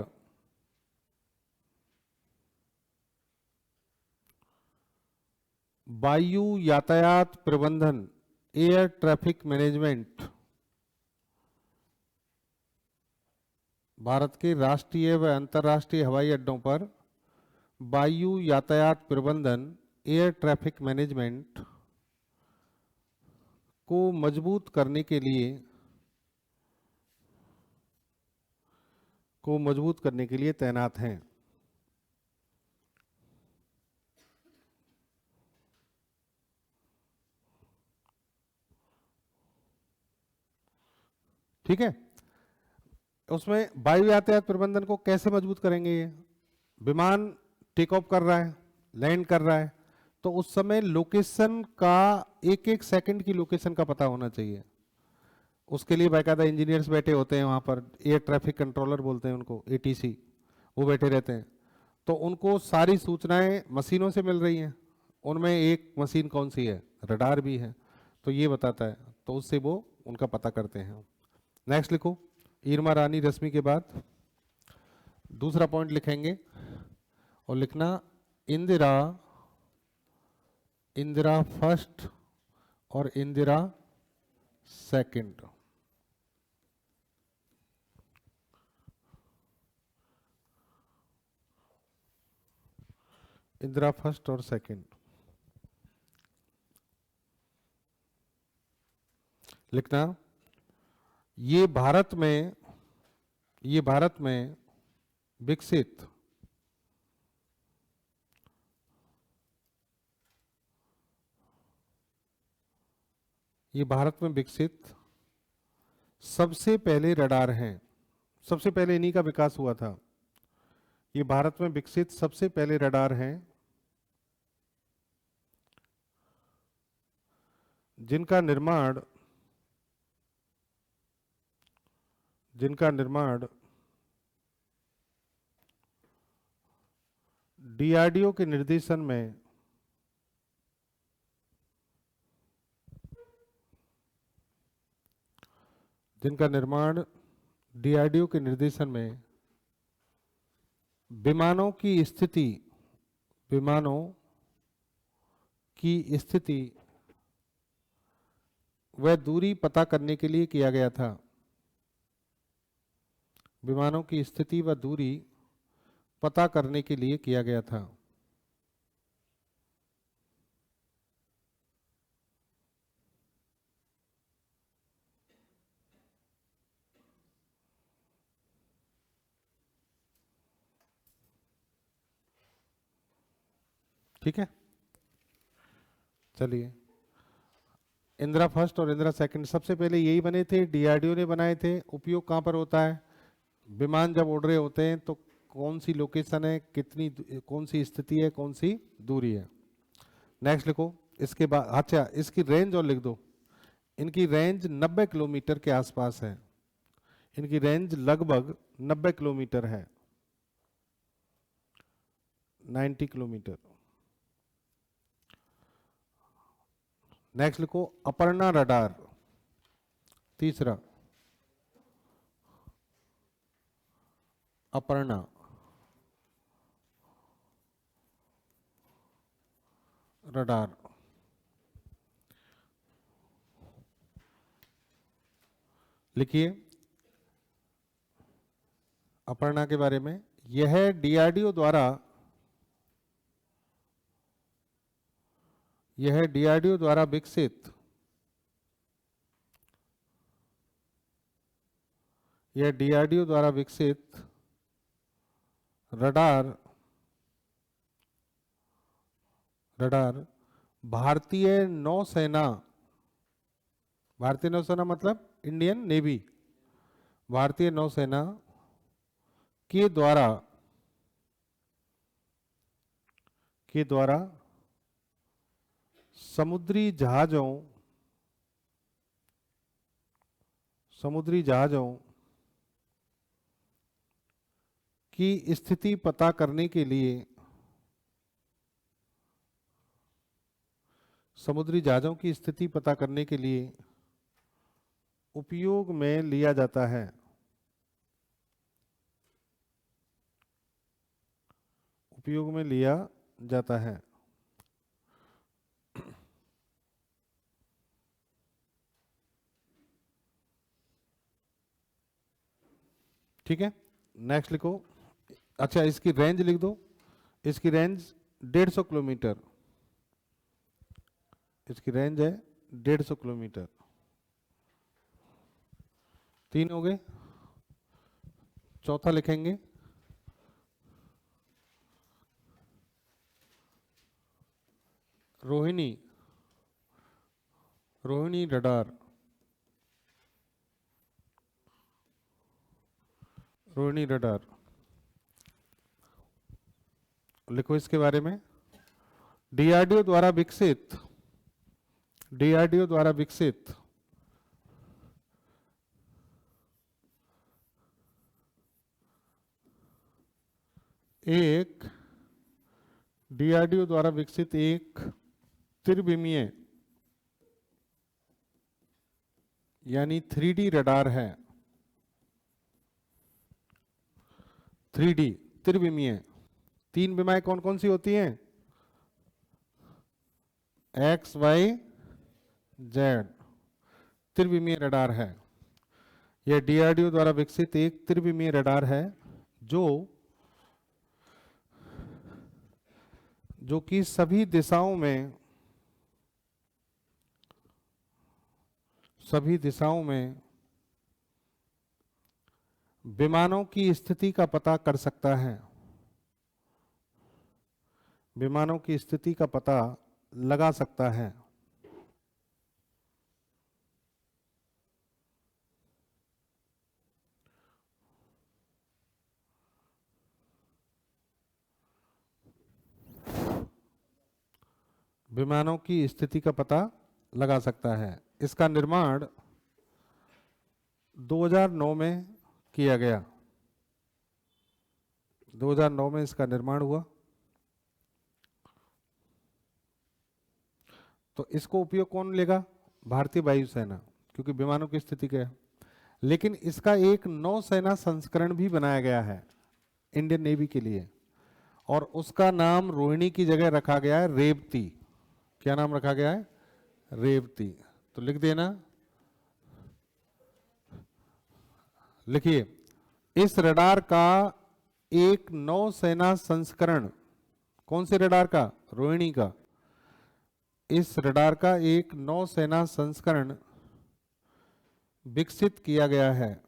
वायु यातायात प्रबंधन, एयर ट्रैफिक मैनेजमेंट, भारत के राष्ट्रीय व अंतर्राष्ट्रीय हवाई अड्डों पर वायु यातायात प्रबंधन, एयर ट्रैफिक मैनेजमेंट को मजबूत करने के लिए तैनात हैं। ठीक है, उसमें वायु यातायात प्रबंधन को कैसे मजबूत करेंगे? ये विमान टेक ऑफ कर रहा है, लैंड कर रहा है, तो उस समय लोकेशन का, एक एक सेकंड की लोकेशन का पता होना चाहिए। उसके लिए बाकायदा इंजीनियर्स बैठे होते हैं वहां पर, एयर ट्रैफिक कंट्रोलर बोलते हैं उनको, एटीसी, वो बैठे रहते हैं। तो उनको सारी सूचनाएं मशीनों से मिल रही हैं, उनमें एक मशीन कौन सी है, रडार भी है, तो ये बताता है, तो उससे वो उनका पता करते हैं। नेक्स्ट लिखो, इरमा, रानी, रश्मि के बाद दूसरा पॉइंट लिखेंगे और लिखना इंदिरा, इंदिरा फर्स्ट और इंदिरा सेकंड। इंदिरा फर्स्ट और सेकंड लिखना। ये भारत में, ये भारत में विकसित ये भारत में विकसित सबसे पहले रडार हैं। सबसे पहले इन्हीं का विकास हुआ था। ये भारत में विकसित सबसे पहले रडार हैं जिनका निर्माण जिनका निर्माण डीआरडीओ के निर्देशन में जिनका निर्माण डीआरडीओ के निर्देशन में विमानों की स्थिति व दूरी पता करने के लिए किया गया था। विमानों की स्थिति व दूरी पता करने के लिए किया गया था। ठीक है, चलिए। इंदिरा फर्स्ट और इंदिरा सेकंड सबसे पहले यही बने थे, डीआरडीओ ने बनाए थे। उपयोग कहाँ पर होता है? विमान जब उड़ रहे होते हैं तो कौन सी लोकेशन है, कौन सी स्थिति है, कौन सी दूरी है। नेक्स्ट लिखो। इसके बाद अच्छा, इसकी रेंज और लिख दो। इनकी रेंज 90 किलोमीटर के आसपास है। इनकी रेंज लगभग 90 किलोमीटर है, 90 किलोमीटर। नेक्स्ट लिखो अपर्णा रडार। तीसरा अपर्णा रडार। लिखिए अपर्णा के बारे में। यह डीआरडीओ द्वारा विकसित रडार भारतीय नौसेना मतलब इंडियन नेवी, भारतीय नौसेना के द्वारा समुद्री जहाजों की स्थिति पता करने के लिए उपयोग में लिया जाता है। ठीक है, नेक्स्ट लिखो। अच्छा, इसकी रेंज लिख दो। इसकी रेंज 150 किलोमीटर। इसकी रेंज है 150 किलोमीटर। 3 हो गए। चौथा लिखेंगे रोहिणी रडार। लिखो इसके बारे में। डीआरडीओ द्वारा विकसित एक त्रिविमीय यानी 3D रडार है। 3D त्रिविमीय। 3 विमाएं कौन कौन सी होती हैं? X, Y, Z। त्रिविमीय रडार है। यह डीआरडीओ द्वारा विकसित एक त्रिविमीय रडार है जो कि सभी दिशाओं में विमानों की स्थिति का पता कर सकता है। विमानों की स्थिति का पता लगा सकता है। विमानों की स्थिति का पता लगा सकता है। इसका निर्माण 2009 में किया गया। 2009 में इसका निर्माण हुआ। तो इसको उपयोग कौन लेगा? भारतीय वायुसेना, क्योंकि विमानों की स्थिति क्या है। लेकिन इसका एक नौसेना संस्करण भी बनाया गया है इंडियन नेवी के लिए, और उसका नाम रोहिणी की जगह रखा गया है रेवती। क्या नाम रखा गया है? रेवती। तो लिख देना, लिखिए, इस रडार का एक नौसेना संस्करण, कौन से रडार का? रोहिणी का। इस रडार का एक नौसेना संस्करण विकसित किया गया है,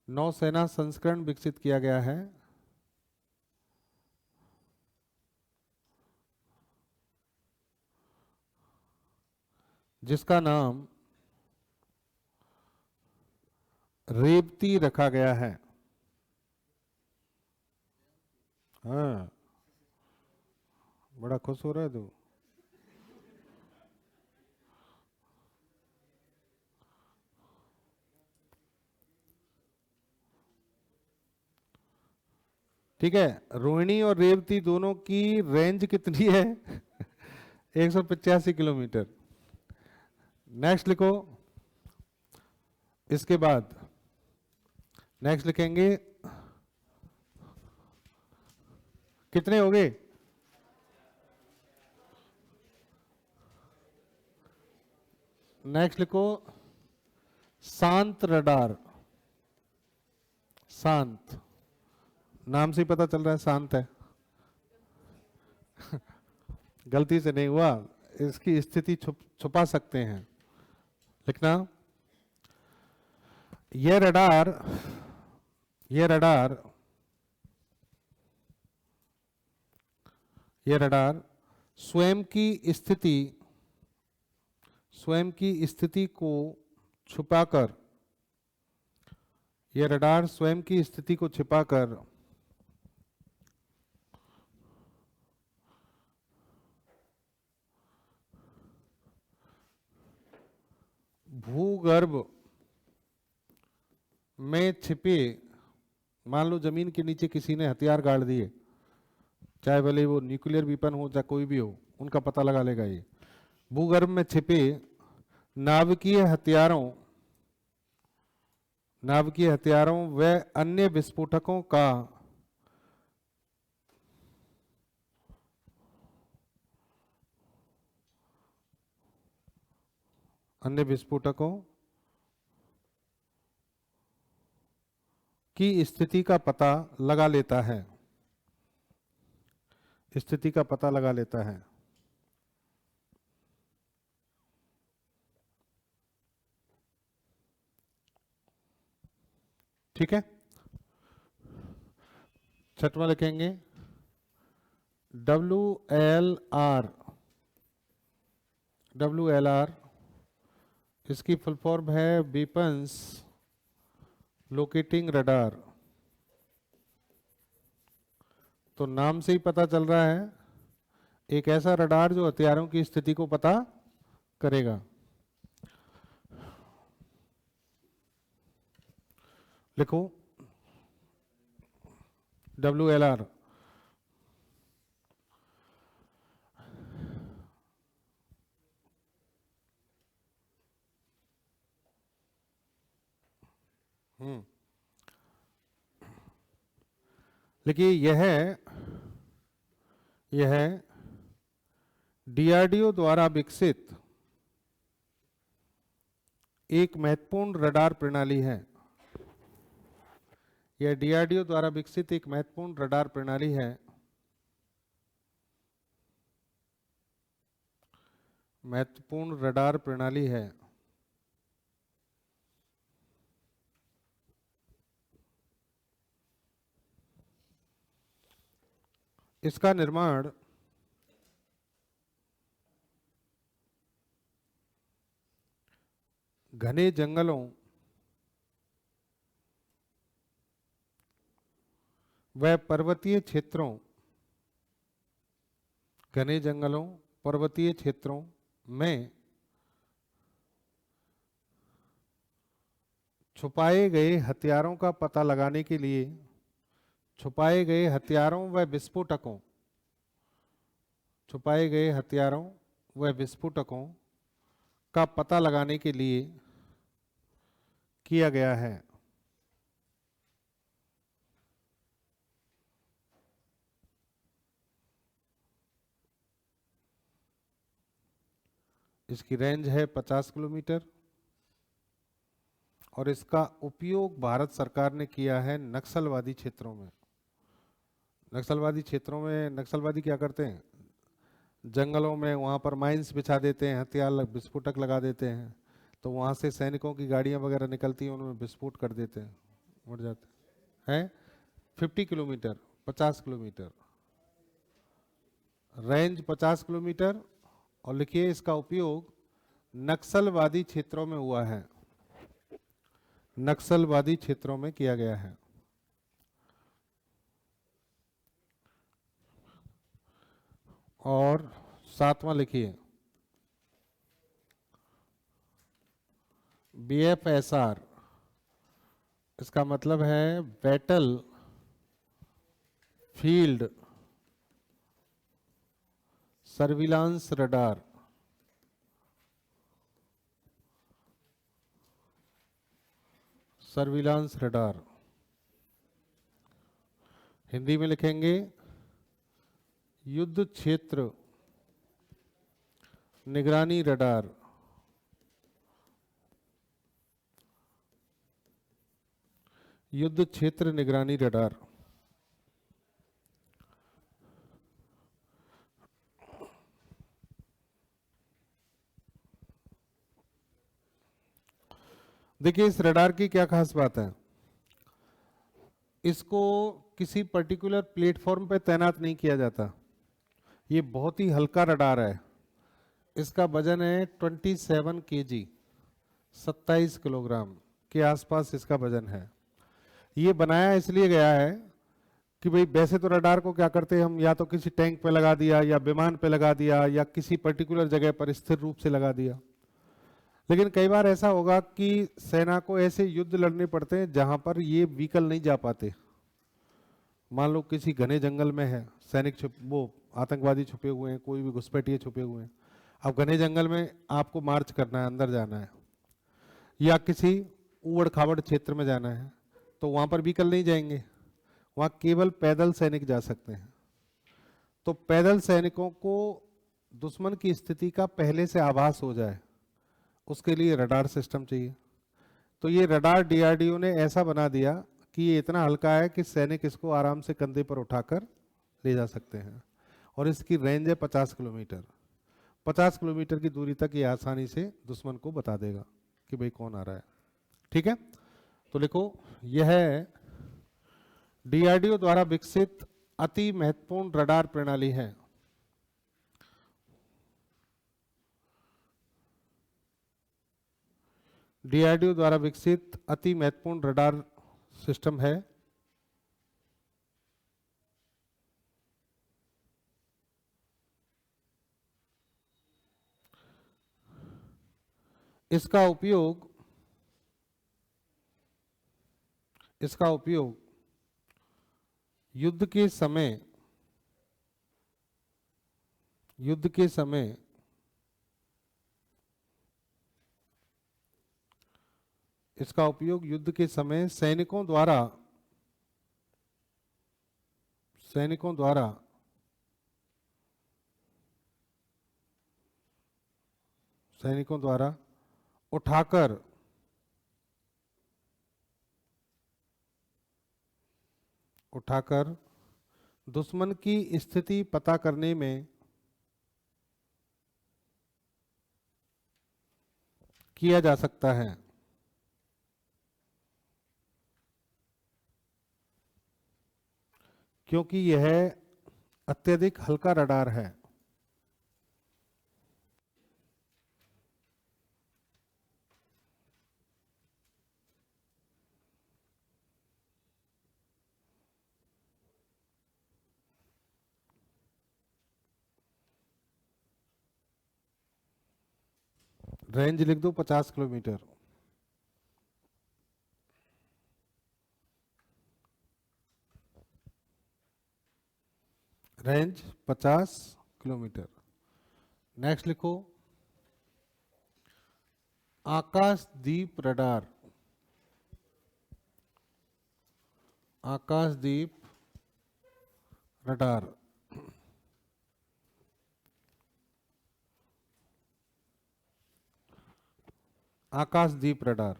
नौसेना संस्करण विकसित किया गया है, जिसका नाम रेवती रखा गया है। हाँ, बड़ा खुश हो रहा है तू। ठीक है, रोहिणी और रेवती दोनों की रेंज कितनी है? 185 किलोमीटर। नेक्स्ट लिखो। इसके बाद नेक्स्ट लिखेंगे, कितने हो गए? नेक्स्ट लिखो, शांत रडार। शांत, नाम से ही पता चल रहा है शांत है। गलती से नहीं हुआ, इसकी स्थिति छुपा सकते हैं। लिखना, यह रडार, यह रडार, यह रडार स्वयं की स्थिति, स्वयं की स्थिति को छुपाकर, यह रडार स्वयं की स्थिति को छिपाकर भूगर्भ में छिपे, मान लो जमीन के नीचे किसी ने हथियार गाड़ दिए, चाहे भले वो न्यूक्लियर वेपन हो चाहे कोई भी हो, उनका पता लगा लेगा ये। भूगर्भ में छिपे नाभिकीय हथियारों, नाभिकीय हथियारों व अन्य विस्फोटकों का अन्य विस्फोटकों की स्थिति का पता लगा लेता है, स्थिति का पता लगा लेता है। ठीक है, छठवां लिखेंगे, WLR। WLR इसकी फुल फॉर्म है वेपन्स लोकेटिंग रडार। तो नाम से ही पता चल रहा है, एक ऐसा रडार जो हथियारों की स्थिति को पता करेगा। लिखो, WLR। देखिए, यह DRDO द्वारा विकसित एक महत्वपूर्ण रडार प्रणाली है। यह DRDO द्वारा विकसित एक महत्वपूर्ण रडार प्रणाली है, महत्वपूर्ण रडार प्रणाली है। इसका निर्माण घने जंगलों व पर्वतीय क्षेत्रों, घने जंगलों पर्वतीय क्षेत्रों में छुपाए गए हथियारों का पता लगाने के लिए, छुपाए गए हथियारों व विस्फोटकों, छुपाए गए हथियारों व विस्फोटकों का पता लगाने के लिए किया गया है। इसकी रेंज है 50 किलोमीटर और इसका उपयोग भारत सरकार ने किया है नक्सलवादी क्षेत्रों में। नक्सलवादी क्षेत्रों में नक्सलवादी क्या करते हैं, जंगलों में वहाँ पर माइंस बिछा देते हैं, हथियार विस्फोटक लगा देते हैं, तो वहाँ से सैनिकों की गाड़ियाँ वगैरह निकलती हैं, उनमें विस्फोट कर देते हैं, उड़ जाते हैं। 50 किलोमीटर, 50 किलोमीटर रेंज, 50 किलोमीटर। और लिखिए इसका उपयोग नक्सलवादी क्षेत्रों में हुआ है, नक्सलवादी क्षेत्रों में किया गया है। और 7वां लिखिए BFSR, इसका मतलब है battle field surveillance radar. Surveillance radar Hindi में लिखेंगे युद्ध क्षेत्र निगरानी रडार। युद्ध क्षेत्र निगरानी रडार। देखिए इस रडार की क्या खास बात है, इसको किसी पर्टिकुलर प्लेटफॉर्म पर तैनात नहीं किया जाता। ये बहुत ही हल्का रडार है। इसका वजन है 27 kg, 27 किलोग्राम के आसपास इसका वजन है। ये बनाया इसलिए गया है कि भाई वैसे तो रडार को क्या करते हैं हम, या तो किसी टैंक पे लगा दिया या विमान पे लगा दिया या किसी पर्टिकुलर जगह पर स्थिर रूप से लगा दिया। लेकिन कई बार ऐसा होगा कि सेना को ऐसे युद्ध लड़ने पड़ते हैं जहां पर ये व्हीकल नहीं जा पाते। मान लो किसी घने जंगल में है, सैनिक वो आतंकवादी छुपे हुए हैं, कोई भी घुसपैठिए छुपे हुए हैं। अब घने जंगल में आपको मार्च करना है, अंदर जाना है, या किसी ऊबड़ खाबड़ क्षेत्र में जाना है, तो वहां पर व्हीकल नहीं जाएंगे, वहां केवल पैदल सैनिक जा सकते हैं। तो पैदल सैनिकों को दुश्मन की स्थिति का पहले से आभास हो जाए, उसके लिए रडार सिस्टम चाहिए। तो ये रडार DRDO ने ऐसा बना दिया कि ये इतना हल्का है कि सैनिक इसको आराम से कंधे पर उठाकर ले जा सकते हैं। और इसकी रेंज है 50 किलोमीटर। 50 किलोमीटर की दूरी तक ये आसानी से दुश्मन को बता देगा कि भाई कौन आ रहा है। ठीक है, तो लिखो यह है DRDO द्वारा विकसित अति महत्वपूर्ण रडार प्रणाली है। DRDO द्वारा विकसित अति महत्वपूर्ण रडार सिस्टम है। इसका उपयोग युद्ध के समय इसका उपयोग युद्ध के समय सैनिकों द्वारा उठाकर दुश्मन की स्थिति पता करने में किया जा सकता है। क्योंकि यह अत्यधिक हल्का रडार है। रेंज लिख दो 50 किलोमीटर। Range 50 kilometre. नेक्स्ट लिखो आकाशदीप रडार। आकाशदीप रडार। आकाशदीप रडार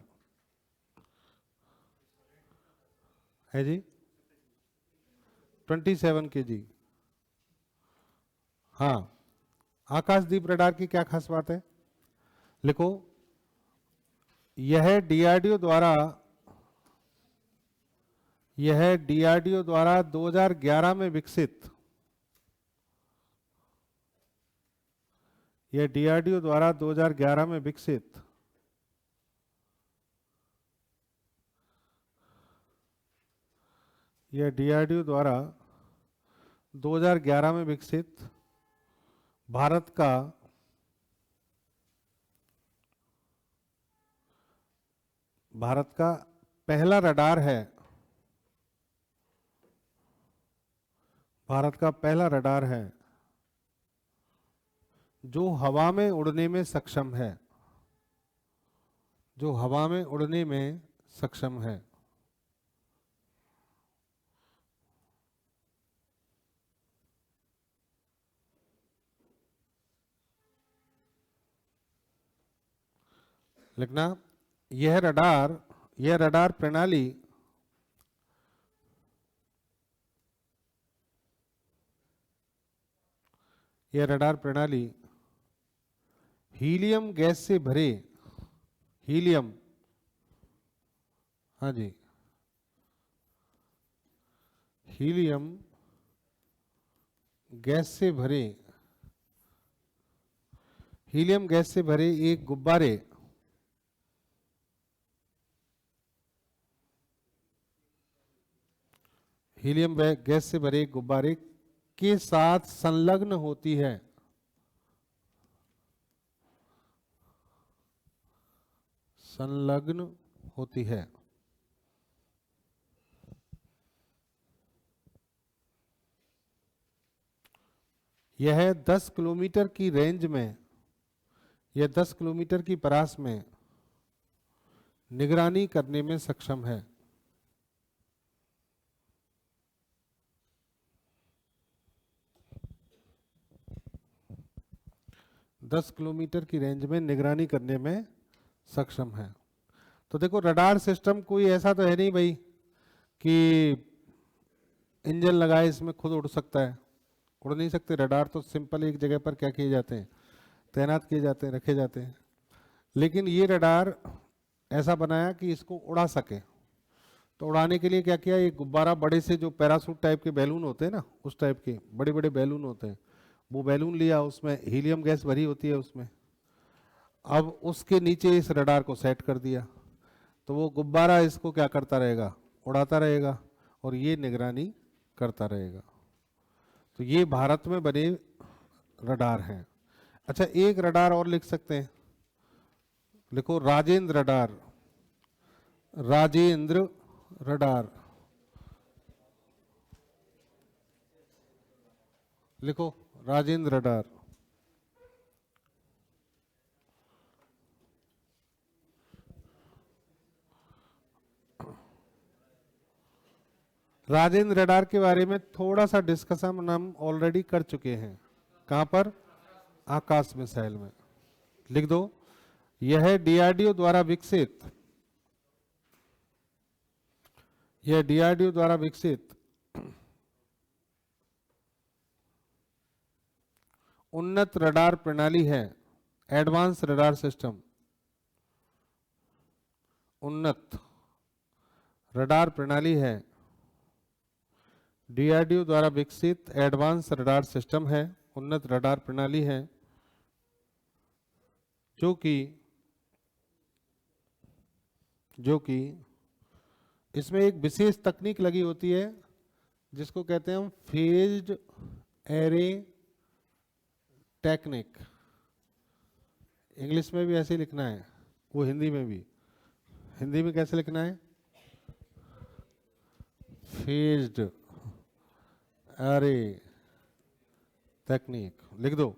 है जी 27 kg। हाँ, आकाशदीप रडार की क्या खास बात है? लिखो, यह डीआरडीओ द्वारा 2011 में विकसित, यह डीआरडीओ द्वारा 2011 में विकसित यह डीआरडीओ द्वारा 2011 में विकसित भारत का पहला रडार है। भारत का पहला रडार है जो हवा में उड़ने में सक्षम है, जो हवा में उड़ने में सक्षम है। लिखना, यह रडार प्रणाली हीलियम गैस से भरे, हीलियम, हाँ जी, हीलियम गैस से भरे एक गुब्बारे के साथ संलग्न होती है। संलग्न होती है। यह 10 किलोमीटर की रेंज में, यह 10 किलोमीटर की परास में निगरानी करने में सक्षम है। दस किलोमीटर की रेंज में निगरानी करने में सक्षम है। तो देखो, रडार सिस्टम कोई ऐसा तो है नहीं भाई कि इंजन लगाए इसमें खुद उड़ सकता है, उड़ नहीं सकते। रडार तो सिंपल एक जगह पर क्या किए जाते हैं, तैनात किए जाते हैं, रखे जाते हैं। लेकिन ये रडार ऐसा बनाया कि इसको उड़ा सके। तो उड़ाने के लिए क्या किया, एक गुब्बारा, बड़े से जो पैरासूट टाइप के बैलून होते हैं ना, उस टाइप के बड़े बड़े बैलून होते हैं, वो बैलून लिया, उसमें हीलियम गैस भरी होती है उसमें। अब उसके नीचे इस रडार को सेट कर दिया, तो वो गुब्बारा इसको क्या करता रहेगा, उड़ाता रहेगा, और ये निगरानी करता रहेगा। तो ये भारत में बने रडार हैं। अच्छा, एक रडार और लिख सकते हैं, लिखो राजेंद्र रडार। राजेंद्र रडार लिखो, राजेंद्र रडार। राजेंद्र रडार के बारे में थोड़ा सा डिस्कशन हम ऑलरेडी कर चुके हैं। कहां पर? आकाश मिसाइल में। लिख दो, यह डीआरडीओ द्वारा विकसित उन्नत रडार प्रणाली है। एडवांस रडार सिस्टम, उन्नत रडार प्रणाली है। डीआरडीओ द्वारा विकसित एडवांस रडार सिस्टम है, उन्नत रडार प्रणाली है, जो कि इसमें एक विशेष तकनीक लगी होती है जिसको कहते हैं हम फेज्ड एरे टेक्निक। इंग्लिश में भी ऐसे ही लिखना है, वो हिंदी में भी। हिंदी में कैसे लिखना है? फेज्ड एरे टेक्निक लिख दो,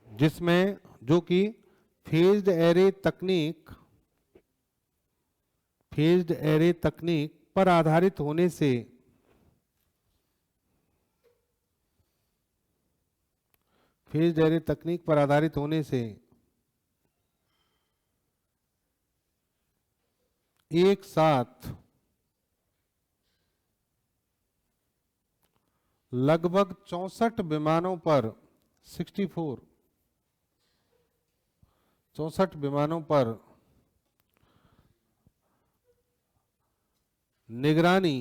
जिसमें जो कि फेज्ड फेज्ड एरे तकनीक पर आधारित होने से फेज्ड एरे तकनीक पर आधारित होने से एक साथ लगभग 64 विमानों पर 64 विमानों पर निगरानी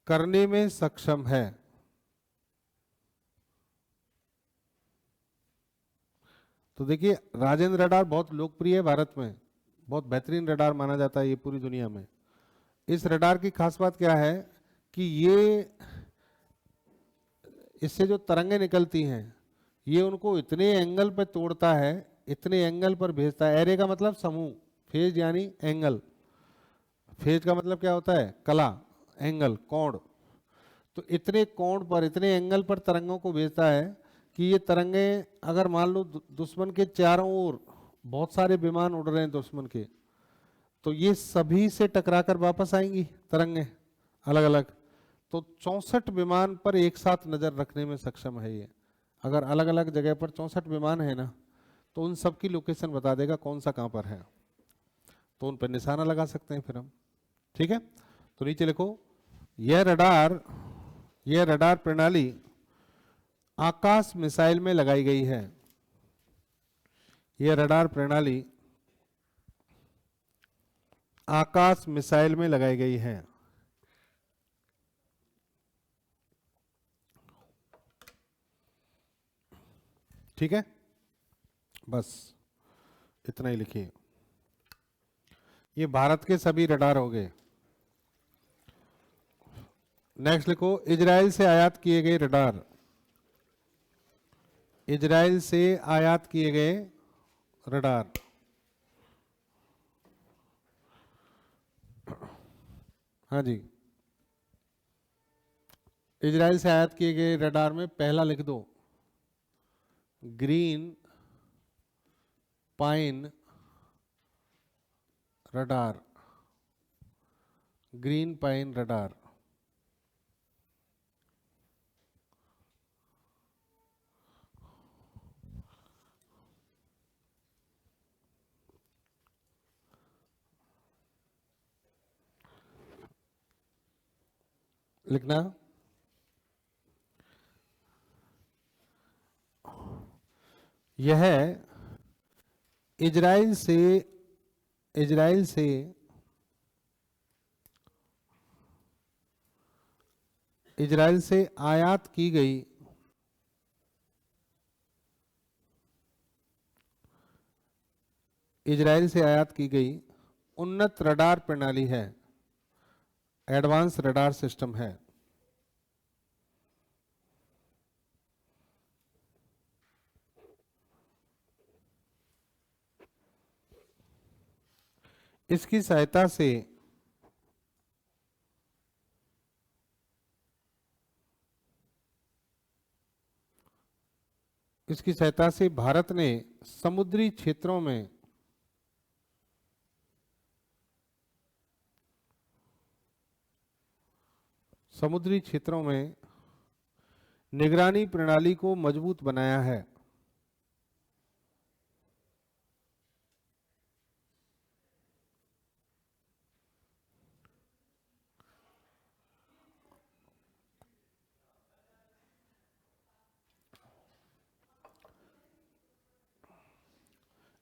करने में सक्षम है। तो देखिए, राजेंद्र रडार बहुत लोकप्रिय है भारत में, बहुत बेहतरीन रडार माना जाता है ये पूरी दुनिया में। इस रडार की खास बात क्या है कि इससे जो तरंगें निकलती हैं ये उनको इतने एंगल पर तोड़ता है, इतने एंगल पर भेजता है। एरे का मतलब समूह, फेज यानी एंगल, फेज का मतलब क्या होता है, कला, एंगल, कोण। तो इतने कोण पर, इतने एंगल पर तरंगों को भेजता है कि ये तरंगें अगर मान लो दुश्मन के चारों ओर बहुत सारे विमान उड़ रहे हैं दुश्मन के, तो ये सभी से टकराकर वापस आएंगी तरंगें अलग अलग। तो 64 विमान पर एक साथ नजर रखने में सक्षम है ये। अगर अलग अलग जगह पर 64 विमान है ना, तो उन सब की लोकेशन बता देगा कौन सा कहां पर है, तो उन पर निशाना लगा सकते हैं फिर हम। ठीक है, तो नीचे लिखो, यह रडार प्रणाली आकाश मिसाइल में लगाई गई है। यह रडार प्रणाली आकाश मिसाइल में लगाई गई है। ठीक है, बस इतना ही लिखिए। ये भारत के सभी रडार हो गए। नेक्स्ट लिखो, इजराइल से आयात किए गए रडार। इजराइल से आयात किए गए रडार। हाँ जी, इजराइल से आयात किए गए रडार में पहला लिख दो, green pine radar. Green pine radar. लिखना, यह इजराइल से इजराइल से इजराइल से आयात की गई इजराइल से आयात की गई उन्नत रडार प्रणाली है, एडवांस रडार सिस्टम है। इसकी सहायता से भारत ने समुद्री क्षेत्रों में निगरानी प्रणाली को मजबूत बनाया है।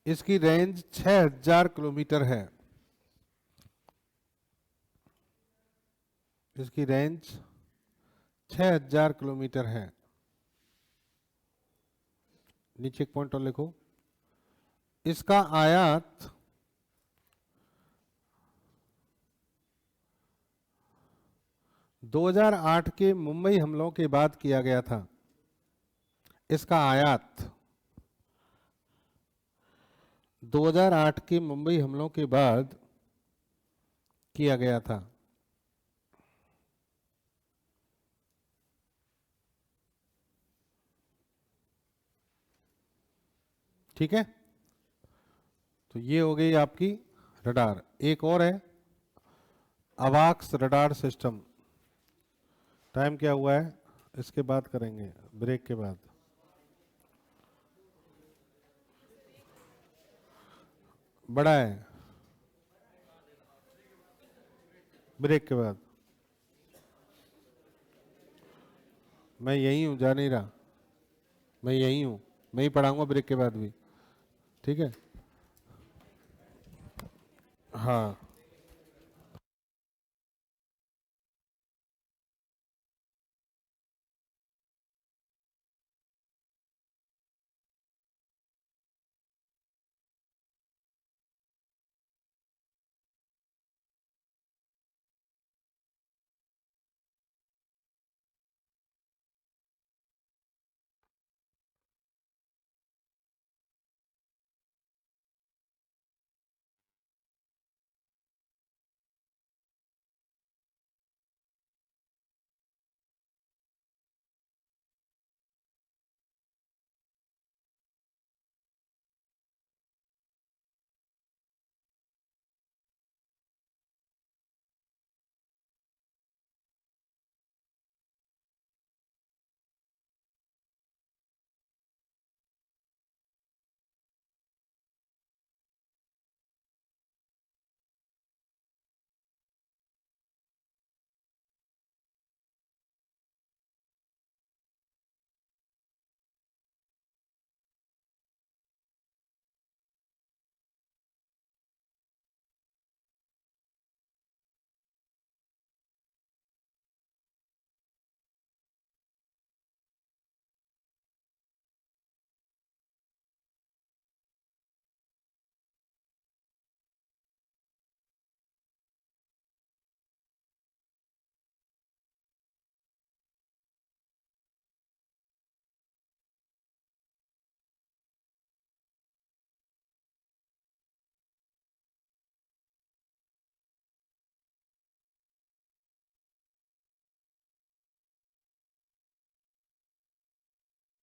इसकी रेंज 6000 किलोमीटर है। इसकी रेंज 6000 किलोमीटर है। नीचे एक पॉइंट और लिखो, इसका आयात 2008 के मुंबई हमलों के बाद किया गया था। इसका आयात 2008 के मुंबई हमलों के बाद किया गया था। ठीक है, तो ये हो गई आपकी रडार। एक और है अवाक्स रडार सिस्टम। टाइम क्या हुआ है, इसके बाद करेंगे, ब्रेक के बाद। बड़ा है, ब्रेक के बाद। मैं यही हूँ, जा नहीं रहा, मैं यही हूँ, मैं ही पढ़ाऊंगा ब्रेक के बाद भी, ठीक है। हाँ